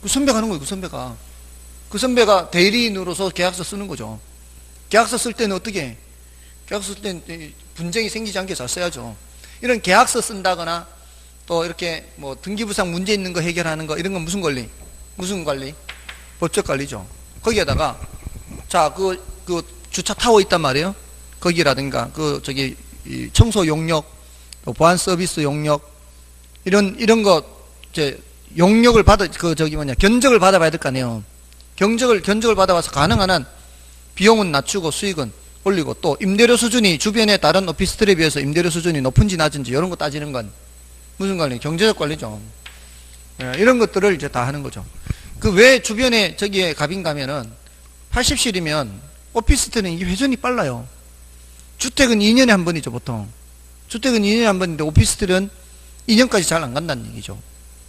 그 선배가 하는 거예요. 그 선배가 대리인으로서 계약서 쓰는 거죠. 계약서 쓸 때는 어떻게 해? 계약서 쓸 때는 분쟁이 생기지 않게 잘 써야죠. 이런 계약서 쓴다거나 또 이렇게 뭐 등기부상 문제 있는 거 해결하는 거, 이런 건 무슨 관리? 무슨 관리? 법적 관리죠. 거기에다가 자, 그 주차 타워 있단 말이에요. 거기라든가 이 청소 용역, 또 보안 서비스 용역, 이런 거 이제 용역을 견적을 받아봐야 될 거 아니에요. 견적을 받아봐서 가능한 한 비용은 낮추고 수익은 올리고, 또 임대료 수준이 주변의 다른 오피스텔에 비해서 임대료 수준이 높은지 낮은지 이런 거 따지는 건 무슨 관리? 경제적 관리죠. 예, 이런 것들을 이제 다 하는 거죠. 그 왜 주변에 저기에 갑인 가면은 80실이면 오피스텔은 이게 회전이 빨라요. 주택은 2년에 한 번이죠, 보통. 주택은 2년에 한 번인데 오피스텔은 2년까지 잘 안 간다는 얘기죠.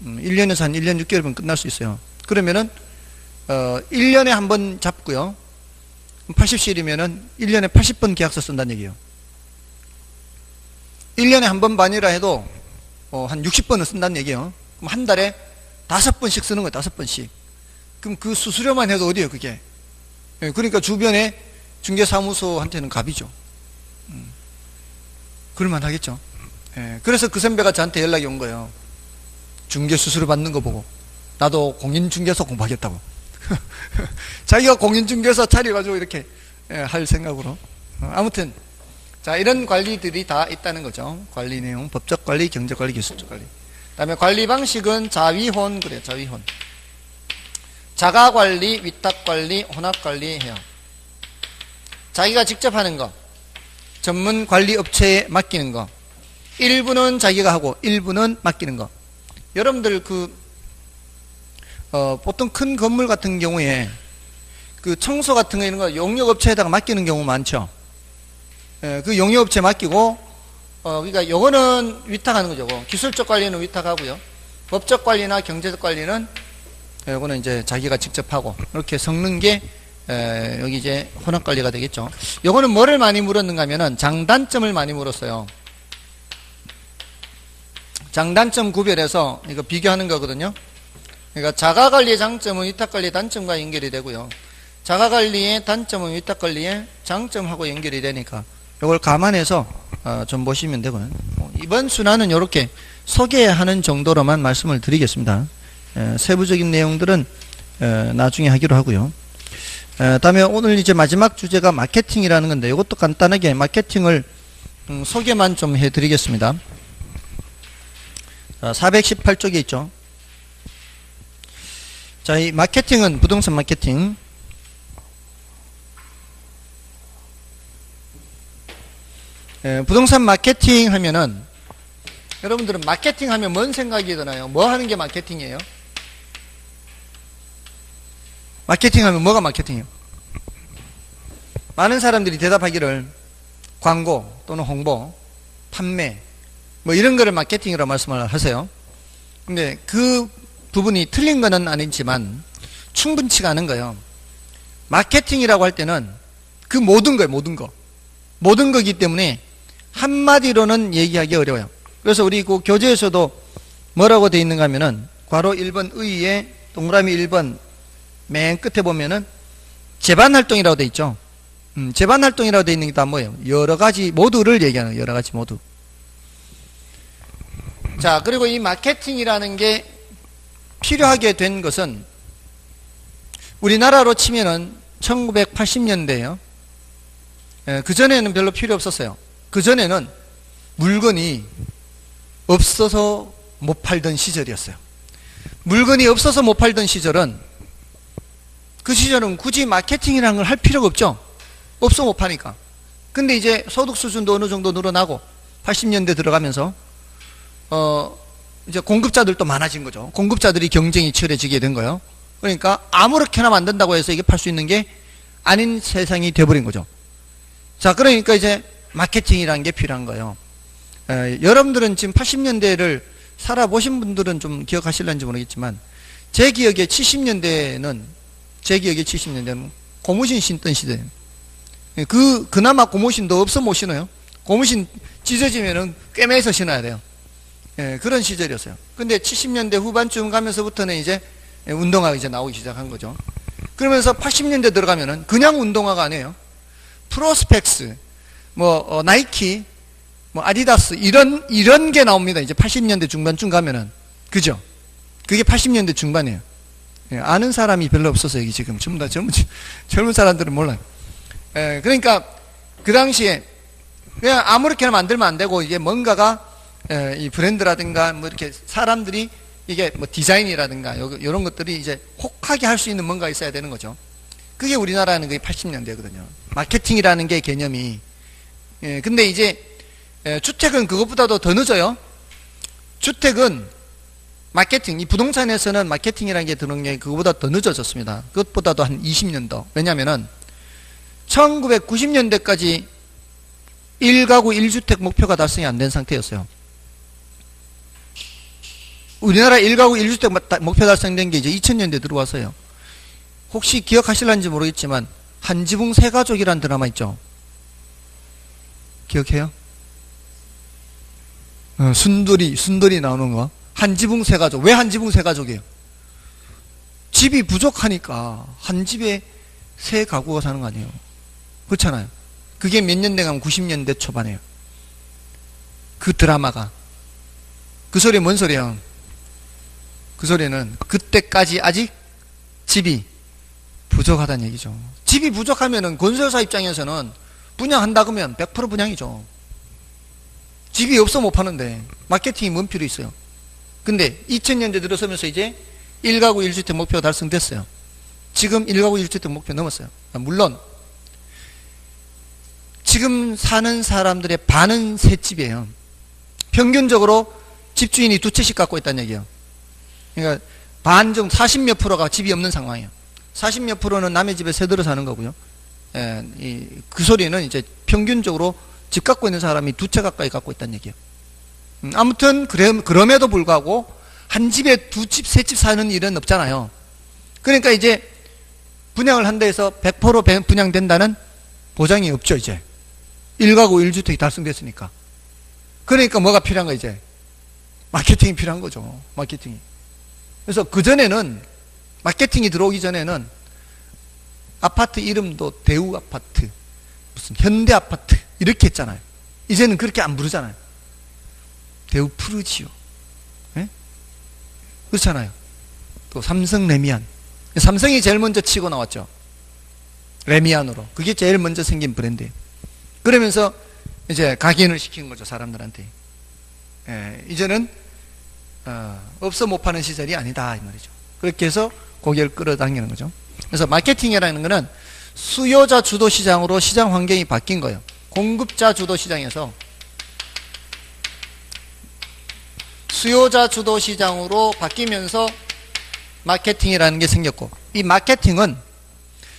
1년에서 한 1년 6개월이면 끝날 수 있어요. 그러면은 1년에 한 번 잡고요. 80실이면은 1년에 80번 계약서 쓴다는 얘기예요. 1년에 한 번 반이라 해도 한 60번은 쓴다는 얘기예요. 그럼 한 달에 5번씩 쓰는 거예요. 5번씩. 그럼 그 수수료만 해도 어디예요, 그게? 예, 그러니까 주변에 중개사무소한테는 갑이죠. 그럴만 하겠죠. 예, 그래서 그 선배가 저한테 연락이 온 거예요. 중개 수수료 받는 거 보고 나도 공인중개소 공부하겠다고. 자기가 공인중개소 차려가지고 이렇게 할 생각으로. 아무튼 자, 이런 관리들이 다 있다는 거죠. 관리 내용, 법적 관리, 경제관리, 기술적 관리. 다음에 관리 방식은 자위혼 그래요. 자위혼. 자가관리, 위탁관리, 혼합관리 해요. 자기가 직접 하는 거, 전문 관리 업체에 맡기는 거, 일부는 자기가 하고 일부는 맡기는 거. 여러분들 보통 큰 건물 같은 경우에 그 청소 같은 거 이런 거 용역업체에다가 맡기는 경우 많죠. 그 용역업체 맡기고 그러니까 요거는 위탁하는 거죠. 기술적 관리는 위탁하고요. 법적 관리나 경제적 관리는 요거는 이제 자기가 직접 하고 이렇게 섞는 게 여기 이제 혼합 관리가 되겠죠. 요거는 뭐를 많이 물었는가 하면은 장단점을 많이 물었어요. 장단점 구별해서 이거 비교하는 거거든요. 그러니까 자가관리의 장점은 위탁관리의 단점과 연결이 되고요. 자가관리의 단점은 위탁관리의 장점하고 연결이 되니까 이걸 감안해서 좀 보시면 되고요. 이번 순환은 이렇게 소개하는 정도로만 말씀을 드리겠습니다. 세부적인 내용들은 나중에 하기로 하고요. 다음에 오늘 이제 마지막 주제가 마케팅이라는 건데 이것도 간단하게 마케팅을 소개만 좀 해드리겠습니다. 418쪽에 있죠. 자, 이 마케팅은 부동산 마케팅. 부동산 마케팅 하면은 여러분들은 마케팅 하면 뭔 생각이 드나요? 뭐 하는 게 마케팅이에요? 마케팅 하면 뭐가 마케팅이에요? 많은 사람들이 대답하기를 광고 또는 홍보, 판매 뭐 이런 거를 마케팅이라고 말씀을 하세요. 근데 그 부분이 틀린 거는 아니지만 충분치가 않은 거예요. 마케팅이라고 할 때는 그 모든 거예요. 모든 거기 때문에 한마디로는 얘기하기 어려워요. 그래서 우리 그 교재에서도 뭐라고 되어 있는가 하면은 괄호 1번 의에 동그라미 1번 맨 끝에 보면은 재반활동이라고 되어 있죠. 재반활동이라고 되어 있는 게 다 뭐예요? 여러 가지 모두를 얘기하는 거예요. 여러 가지 모두. 자, 그리고 이 마케팅이라는 게 필요하게 된 것은 우리나라로 치면은 1980년대예요. 그전에는 별로 필요 없었어요. 그전에는 물건이 없어서 못 팔던 시절이었어요. 물건이 없어서 못 팔던 시절은 그 시절은 굳이 마케팅이라는 걸 할 필요가 없죠. 없어 못 파니까. 근데 이제 소득 수준도 어느 정도 늘어나고 80년대 들어가면서 이제 공급자들도 많아진 거죠. 공급자들이 경쟁이 치열해지게 된 거예요. 그러니까 아무렇게나 만든다고 해서 이게 팔 수 있는 게 아닌 세상이 돼버린 거죠. 자, 그러니까 이제 마케팅이라는 게 필요한 거예요. 여러분들은 지금 80년대를 살아보신 분들은 좀 기억하실런지 모르겠지만 제 기억에 70년대는 고무신 신던 시대예요. 그나마 고무신도 없어 못 신어요. 고무신 찢어지면은 꿰매서 신어야 돼요. 그런 시절이었어요. 근데 70년대 후반쯤 가면서부터는 이제 운동화가 이제 나오기 시작한 거죠. 그러면서 80년대 들어가면은 그냥 운동화가 아니에요. 프로스펙스, 나이키, 아디다스, 이런 게 나옵니다. 이제 80년대 중반쯤 가면은. 그죠? 그게 80년대 중반이에요. 아는 사람이 별로 없어서 여기 지금 전부 다 젊은 사람들은 몰라요. 그러니까 그 당시에 그냥 아무렇게나 만들면 안 되고 이게 뭔가가 이 브랜드라든가 뭐 이렇게 사람들이 이게 뭐 디자인이라든가 이런 것들이 이제 혹하게 할 수 있는 뭔가 있어야 되는 거죠. 그게 우리나라는 그게 80년대거든요. 마케팅이라는 게 개념이. 근데 이제 주택은 그것보다도 더 늦어요. 주택은 마케팅, 이 부동산에서는 마케팅이라는 게 드는 게 그것보다 더 늦어졌습니다. 그것보다도 한 20년 더. 왜냐면은 1990년대까지 1가구 1주택 목표가 달성이 안 된 상태였어요. 우리나라 1가구 1주택 목표 달성된 게 이제 2000년대 들어와서요. 혹시 기억하실런지 모르겠지만 한지붕 세가족이라는 드라마 있죠? 기억해요? 순돌이 나오는 거. 한지붕 세가족. 왜 한지붕 세가족이에요? 집이 부족하니까 한 집에 세 가구가 사는 거 아니에요? 그렇잖아요. 그게 몇 년대 가면 90년대 초반이에요. 그 드라마가. 그 소리 뭔 소리야? 그 소리는 그때까지 아직 집이 부족하다는 얘기죠. 집이 부족하면은 건설사 입장에서는 분양한다 그러면 100% 분양이죠. 집이 없어 못 파는데 마케팅이 뭔 필요 있어요? 근데 2000년대 들어서면서 이제 1가구 1주택 목표가 달성됐어요. 지금 1가구 1주택 목표 넘었어요. 물론 지금 사는 사람들의 반은 새 집이에요. 평균적으로 집주인이 2채씩 갖고 있다는 얘기예요. 그러니까 반 정도 40몇 프로가 집이 없는 상황이에요. 40몇 프로는 남의 집에 새들어 사는 거고요. 그 소리는 이제 평균적으로 집 갖고 있는 사람이 2채 가까이 갖고 있다는 얘기예요. 아무튼 그럼에도 불구하고 한 집에 2집, 3집 사는 일은 없잖아요. 그러니까 이제 분양을 한다 해서 100% 분양된다는 보장이 없죠. 이제 1가구 1주택이 달성됐으니까. 그러니까 뭐가 필요한 거야? 이제 마케팅이 필요한 거죠. 마케팅이. 그래서 그전에는 마케팅이 들어오기 전에는 아파트 이름도 대우 아파트, 무슨 현대 아파트 이렇게 했잖아요. 이제는 그렇게 안 부르잖아요. 대우 푸르지오, 네? 그렇잖아요. 또 삼성 레미안, 삼성이 제일 먼저 치고 나왔죠. 레미안으로. 그게 제일 먼저 생긴 브랜드예요. 그러면서 이제 각인을 시킨 거죠, 사람들한테. 이제는 없어 못 파는 시절이 아니다 이 말이죠. 그렇게 해서 고객을 끌어당기는 거죠. 그래서 마케팅이라는 것은 수요자 주도 시장으로 시장 환경이 바뀐 거예요. 공급자 주도 시장에서 수요자 주도 시장으로 바뀌면서 마케팅이라는 게 생겼고, 이 마케팅은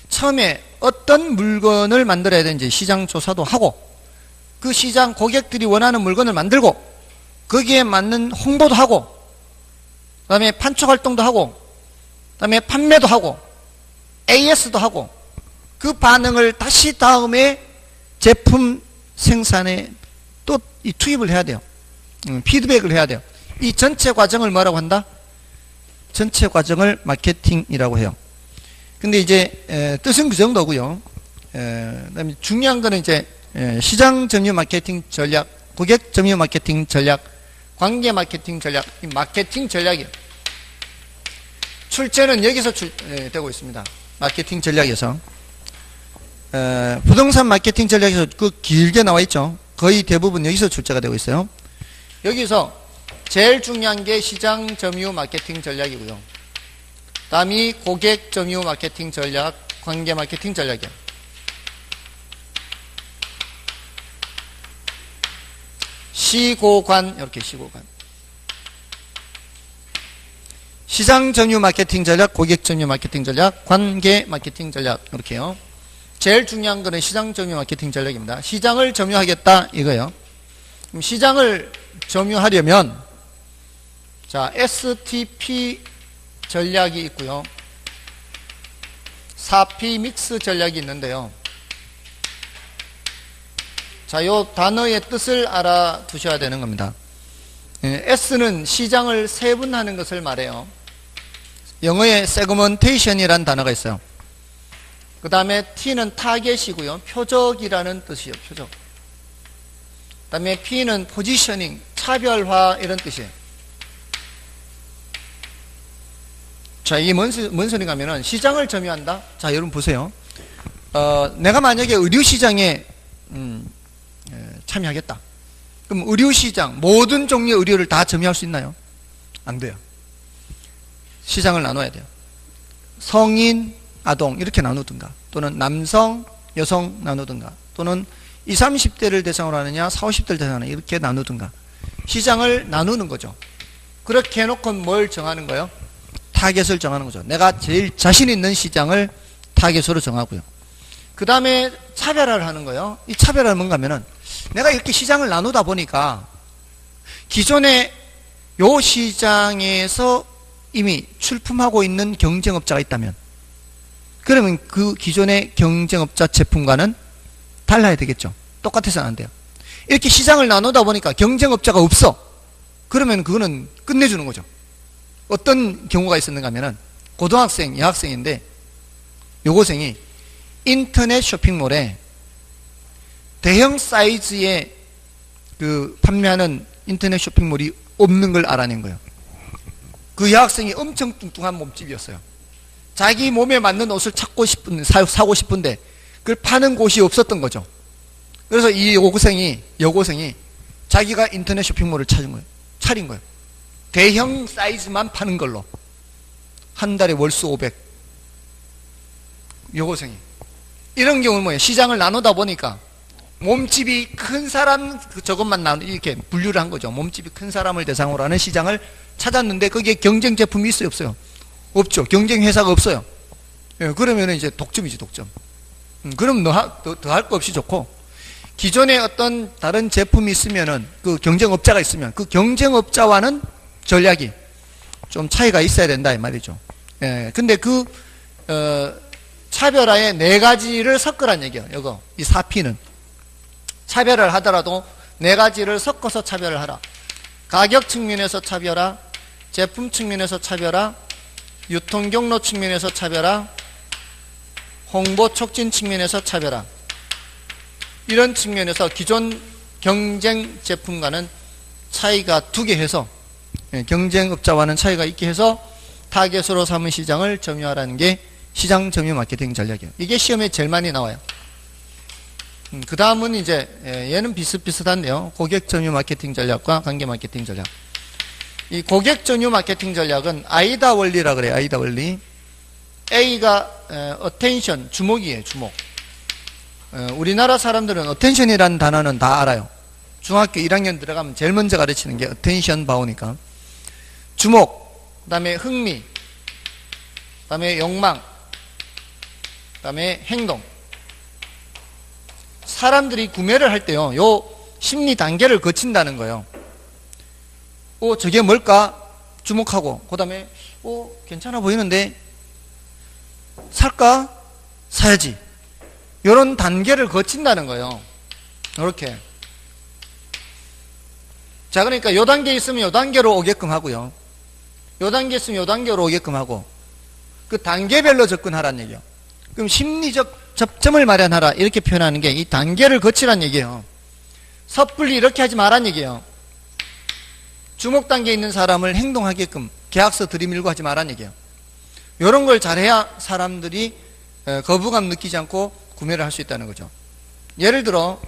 처음에 어떤 물건을 만들어야 되는지 시장 조사도 하고, 그 시장 고객들이 원하는 물건을 만들고, 거기에 맞는 홍보도 하고, 그 다음에 판촉 활동도 하고, 그 다음에 판매도 하고, AS도 하고, 그 반응을 다시 다음에 제품 생산에 또 투입을 해야 돼요. 피드백을 해야 돼요. 이 전체 과정을 뭐라고 한다? 전체 과정을 마케팅이라고 해요. 근데 이제 뜻은 그 정도고요. 그다음에 중요한 거는 이제 시장 점유 마케팅 전략, 고객 점유 마케팅 전략, 관계 마케팅 전략, 이 마케팅 전략이에요. 출제는 여기서 되고 있습니다. 마케팅 전략에서. 부동산 마케팅 전략에서 그 길게 나와 있죠. 거의 대부분 여기서 출제가 되고 있어요. 여기서 제일 중요한 게 시장 점유 마케팅 전략이고요. 다음이 고객 점유 마케팅 전략, 관계 마케팅 전략이에요. 시고관, 이렇게 시고관. 시장 점유 마케팅 전략, 고객 점유 마케팅 전략, 관계 마케팅 전략, 이렇게요. 제일 중요한 거는 시장 점유 마케팅 전략입니다. 시장을 점유하겠다 이거예요. 그럼 시장을 점유하려면 자, STP 전략이 있고요. 4P 믹스 전략이 있는데요. 자, 요 단어의 뜻을 알아두셔야 되는 겁니다. S는 시장을 세분하는 것을 말해요. 영어에 segmentation이라는 단어가 있어요. 그 다음에 T는 타겟이고요. 표적이라는 뜻이에요. 표적. 그 다음에 P는 포지셔닝, 차별화 이런 뜻이에요. 자, 이게 뭔 소리가 하면은 시장을 점유한다. 자, 여러분 보세요. 내가 만약에 의류시장에 참여하겠다. 그럼 의류시장, 모든 종류의 의류를 다 점유할 수 있나요? 안 돼요. 시장을 나눠야 돼요. 성인, 아동 이렇게 나누든가, 또는 남성, 여성 나누든가, 또는 20, 30대를 대상으로 하느냐 40, 50대를 대상으로 하느냐 이렇게 나누든가 시장을 나누는 거죠. 그렇게 해놓고 뭘 정하는 거예요? 타겟을 정하는 거죠. 내가 제일 자신 있는 시장을 타겟으로 정하고요. 그 다음에 차별화를 하는 거예요. 이 차별화는 뭔가 하면은 내가 이렇게 시장을 나누다 보니까 기존에 요 시장에서 이미 출품하고 있는 경쟁업자가 있다면, 그러면 그 기존의 경쟁업자 제품과는 달라야 되겠죠. 똑같아서는 안 돼요. 이렇게 시장을 나누다 보니까 경쟁업자가 없어. 그러면 그거는 끝내주는 거죠. 어떤 경우가 있었는가 하면은 고등학생, 여학생인데 여고생이 인터넷 쇼핑몰에 대형 사이즈의 그 판매하는 인터넷 쇼핑몰이 없는 걸 알아낸 거예요. 그 여학생이 엄청 뚱뚱한 몸집이었어요. 자기 몸에 맞는 옷을 찾고 싶은, 사고 싶은데 그걸 파는 곳이 없었던 거죠. 그래서 이 여고생이 자기가 인터넷 쇼핑몰을 차린 거예요. 대형 사이즈만 파는 걸로 한 달에 월수 500. 요고생이. 이런 경우는 뭐예요? 시장을 나누다 보니까 몸집이 큰 사람 저것만 이렇게 분류를 한 거죠. 몸집이 큰 사람을 대상으로 하는 시장을 찾았는데 거기에 경쟁 제품이 있어요, 없어요? 없죠. 경쟁 회사가 없어요. 예, 그러면 이제 독점이지, 독점. 그럼 더 할 거 없이 좋고, 기존에 어떤 다른 제품이 있으면은, 그 경쟁업자가 있으면, 그 경쟁업자와는 전략이 좀 차이가 있어야 된다, 이 말이죠. 예, 근데 차별화의 4가지를 섞으란 얘기예요, 이거. 이 4P는. 차별을 하더라도 4가지를 섞어서 차별을 하라. 가격 측면에서 차별화, 제품 측면에서 차별화, 유통 경로 측면에서 차별화, 홍보 촉진 측면에서 차별화. 이런 측면에서 기존 경쟁 제품과는 차이가 두게 해서, 경쟁업자와는 차이가 있게 해서 타겟으로 삼은 시장을 점유하라는 게 시장 점유 마케팅 전략이에요. 이게 시험에 제일 많이 나와요. 그 다음은 이제 얘는 비슷비슷한데요. 고객 점유 마케팅 전략과 관계 마케팅 전략. 이 고객 점유 마케팅 전략은 아이다 원리라 그래요. 아이다 원리. A가 attention, 주목이에요. 주목. 우리나라 사람들은 attention이라는 단어는 다 알아요. 중학교 1학년 들어가면 제일 먼저 가르치는 게 attention 바오니까. 주목, 그 다음에 흥미, 그 다음에 욕망, 그 다음에 행동. 사람들이 구매를 할 때요, 요 심리 단계를 거친다는 거예요. 저게 뭘까? 주목하고, 그 다음에, 괜찮아 보이는데, 살까? 사야지. 요런 단계를 거친다는 거예요. 이렇게. 자, 그러니까 요 단계에 있으면 요 단계로 오게끔 하고요. 요 단계에 있으면 요 단계로 오게끔 하고, 그 단계별로 접근하라는 얘기예요. 그럼 심리적 접점을 마련하라, 이렇게 표현하는 게 이 단계를 거치란 얘기예요. 섣불리 이렇게 하지 말란 얘기예요. 주목 단계에 있는 사람을 행동하게끔 계약서 들이밀고 하지 말란 얘기예요. 이런 걸 잘해야 사람들이 거부감 느끼지 않고 구매를 할 수 있다는 거죠. 예를 들어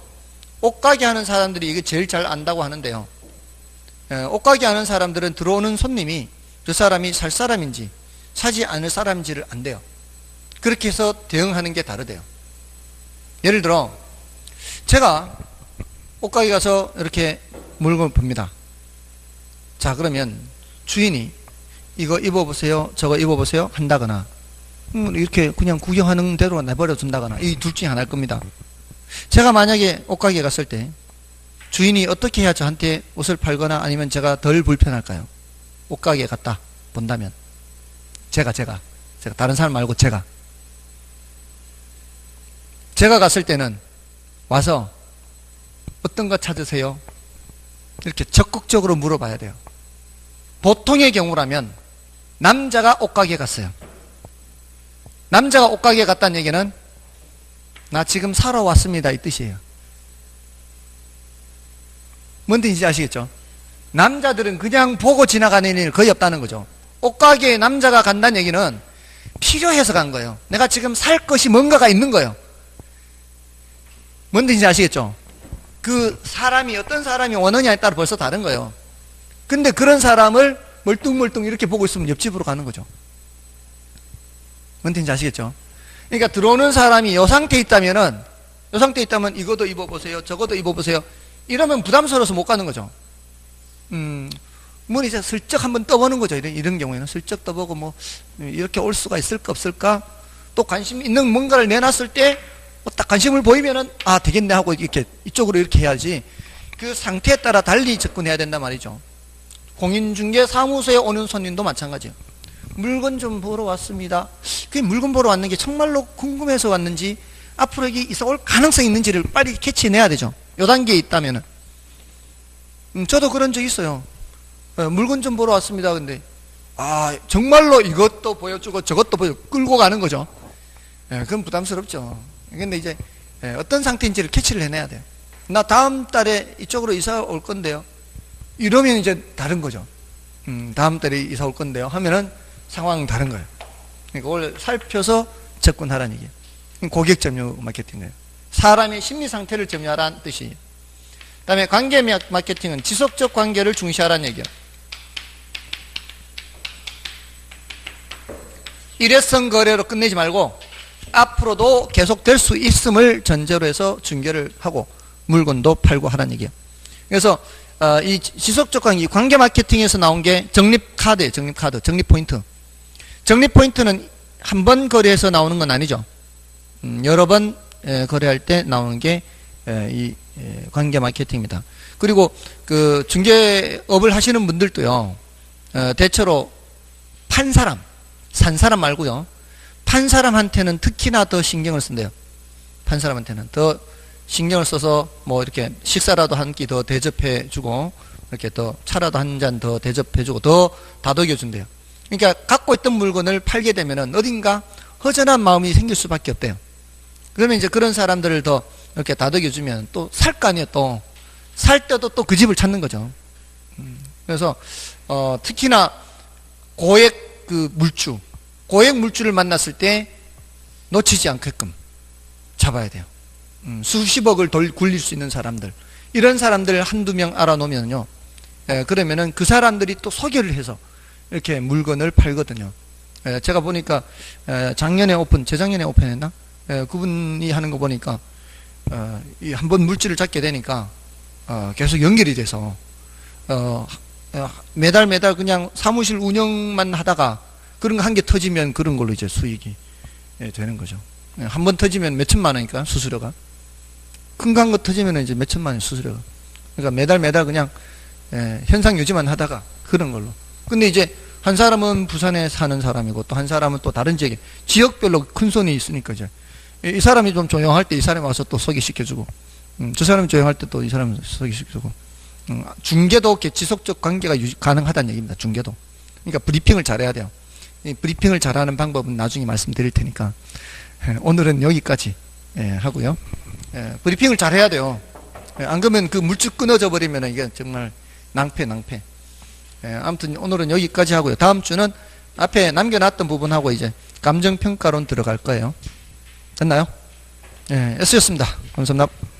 옷가게 하는 사람들이 이게 제일 잘 안다고 하는데요. 옷가게 하는 사람들은 들어오는 손님이 저 사람이 살 사람인지 사지 않을 사람인지를 안대요. 그렇게 해서 대응하는 게 다르대요. 예를 들어 제가 옷가게 가서 이렇게 물건을 봅니다. 자, 그러면 주인이 이거 입어보세요, 저거 입어보세요 한다거나, 이렇게 그냥 구경하는 대로 내버려 둔다거나, 이 둘 중에 하나일 겁니다. 제가 만약에 옷가게에 갔을 때 주인이 어떻게 해야 저한테 옷을 팔거나 아니면 제가 덜 불편할까요? 옷가게에 갔다 본다면 제가 다른 사람 말고 제가 갔을 때는 와서 어떤 거 찾으세요? 이렇게 적극적으로 물어봐야 돼요. 보통의 경우라면 남자가 옷가게에 갔어요. 남자가 옷가게에 갔다는 얘기는 나 지금 사러 왔습니다, 이 뜻이에요. 뭔 뜻인지 아시겠죠? 남자들은 그냥 보고 지나가는 일 거의 없다는 거죠. 옷가게에 남자가 간다는 얘기는 필요해서 간 거예요. 내가 지금 살 것이 뭔가가 있는 거예요. 뭔 뜻인지 아시겠죠? 그 사람이 어떤 사람이 원하냐에 따라 벌써 다른 거예요. 근데 그런 사람을 멀뚱멀뚱 이렇게 보고 있으면 옆집으로 가는 거죠. 뭔 뜻인지 아시겠죠? 그러니까 들어오는 사람이 요 상태에 있다면 이것도 입어보세요, 저것도 입어보세요, 이러면 부담스러워서 못 가는 거죠. 뭐 이제 슬쩍 한번 떠보는 거죠. 이런 경우에는 슬쩍 떠보고 뭐 이렇게 올 수가 있을까 없을까, 또 관심 있는 뭔가를 내놨을 때 딱 관심을 보이면은 되겠네 하고 이렇게 이쪽으로 이렇게 해야지, 그 상태에 따라 달리 접근해야 된단 말이죠. 공인중개 사무소에 오는 손님도 마찬가지예요. 물건 좀 보러 왔습니다. 그 물건 보러 왔는 게 정말로 궁금해서 왔는지, 앞으로 여기 이사 올 가능성이 있는지를 빨리 캐치해내야 되죠. 요 단계에 있다면은. 저도 그런 적 있어요. 물건 좀 보러 왔습니다. 근데 정말로 이것도 보여주고 저것도 끌고 가는 거죠. 그건 부담스럽죠. 근데 이제 어떤 상태인지를 캐치를 해내야 돼요. 나 다음 달에 이쪽으로 이사 올 건데요, 이러면 이제 다른 거죠. 다음 달에 이사 올 건데요 하면은 상황은 다른 거예요. 그러니까 그걸 살펴서 접근하라는 얘기예요. 고객 점유 마케팅이에요. 사람의 심리 상태를 점유하라는 뜻이에요. 그 다음에 관계 마케팅은 지속적 관계를 중시하라는 얘기예요. 일회성 거래로 끝내지 말고 앞으로도 계속 될 수 있음을 전제로 해서 중개를 하고 물건도 팔고 하라는 얘기예요. 그래서 이 지속적 관계, 관계 마케팅에서 나온 게 적립카드예요. 적립카드, 적립포인트. 적립포인트는 한 번 거래해서 나오는 건 아니죠. 여러 번 거래할 때 나오는 게 이 관계 마케팅입니다. 그리고 그 중개업을 하시는 분들도요, 대체로 판 사람, 산 사람 말고요, 판 사람한테는 특히나 더 신경을 쓴대요. 판 사람한테는 더 신경을 써서 뭐 이렇게 식사라도 한 끼 더 대접해 주고, 이렇게 더 차라도 한 잔 더 대접해 주고 더 다독여 준대요. 그러니까 갖고 있던 물건을 팔게 되면은 어딘가 허전한 마음이 생길 수밖에 없대요. 그러면 이제 그런 사람들을 더 이렇게 다독여 주면 또 살 거 아니에요. 또 살 때도 또 그 집을 찾는 거죠. 그래서 특히나 고액 그 물주, 고액 물주를 만났을 때 놓치지 않게끔 잡아야 돼요. 수십억을 굴릴 수 있는 사람들, 이런 사람들 한두 명 알아놓으면요, 그러면은 그 사람들이 또 소개를 해서 이렇게 물건을 팔거든요. 제가 보니까 작년에 재작년에 오픈했나? 그분이 하는 거 보니까 한번 물질을 잡게 되니까 계속 연결이 돼서 매달 그냥 사무실 운영만 하다가 그런 거 한 개 터지면 그런 걸로 이제 수익이 되는 거죠. 한 번 터지면 몇 천만 원이니까 수수료가. 큰 거 한 거 터지면 이제 몇 천만 원 수수료가. 그러니까 매달 그냥 현상 유지만 하다가 그런 걸로. 근데 이제 한 사람은 부산에 사는 사람이고 또 한 사람은 또 다른 지역에, 지역별로 큰 손이 있으니까 이제 이 사람이 좀 조용할 때 이 사람이 와서 또 소개시켜주고, 저 사람이 조용할 때 또 이 사람이 소개시켜주고, 중개도 지속적 관계가 가능하다는 얘기입니다. 중개도. 그러니까 브리핑을 잘해야 돼요. 이 브리핑을 잘하는 방법은 나중에 말씀드릴 테니까 오늘은 여기까지 하고요. 브리핑을 잘해야 돼요. 안 그러면 그 물줄 끊어져 버리면 이게 정말 낭패. 아무튼 오늘은 여기까지 하고요. 다음 주는 앞에 남겨놨던 부분하고 이제 감정평가론 들어갈 거예요. 됐나요? S였습니다. 감사합니다.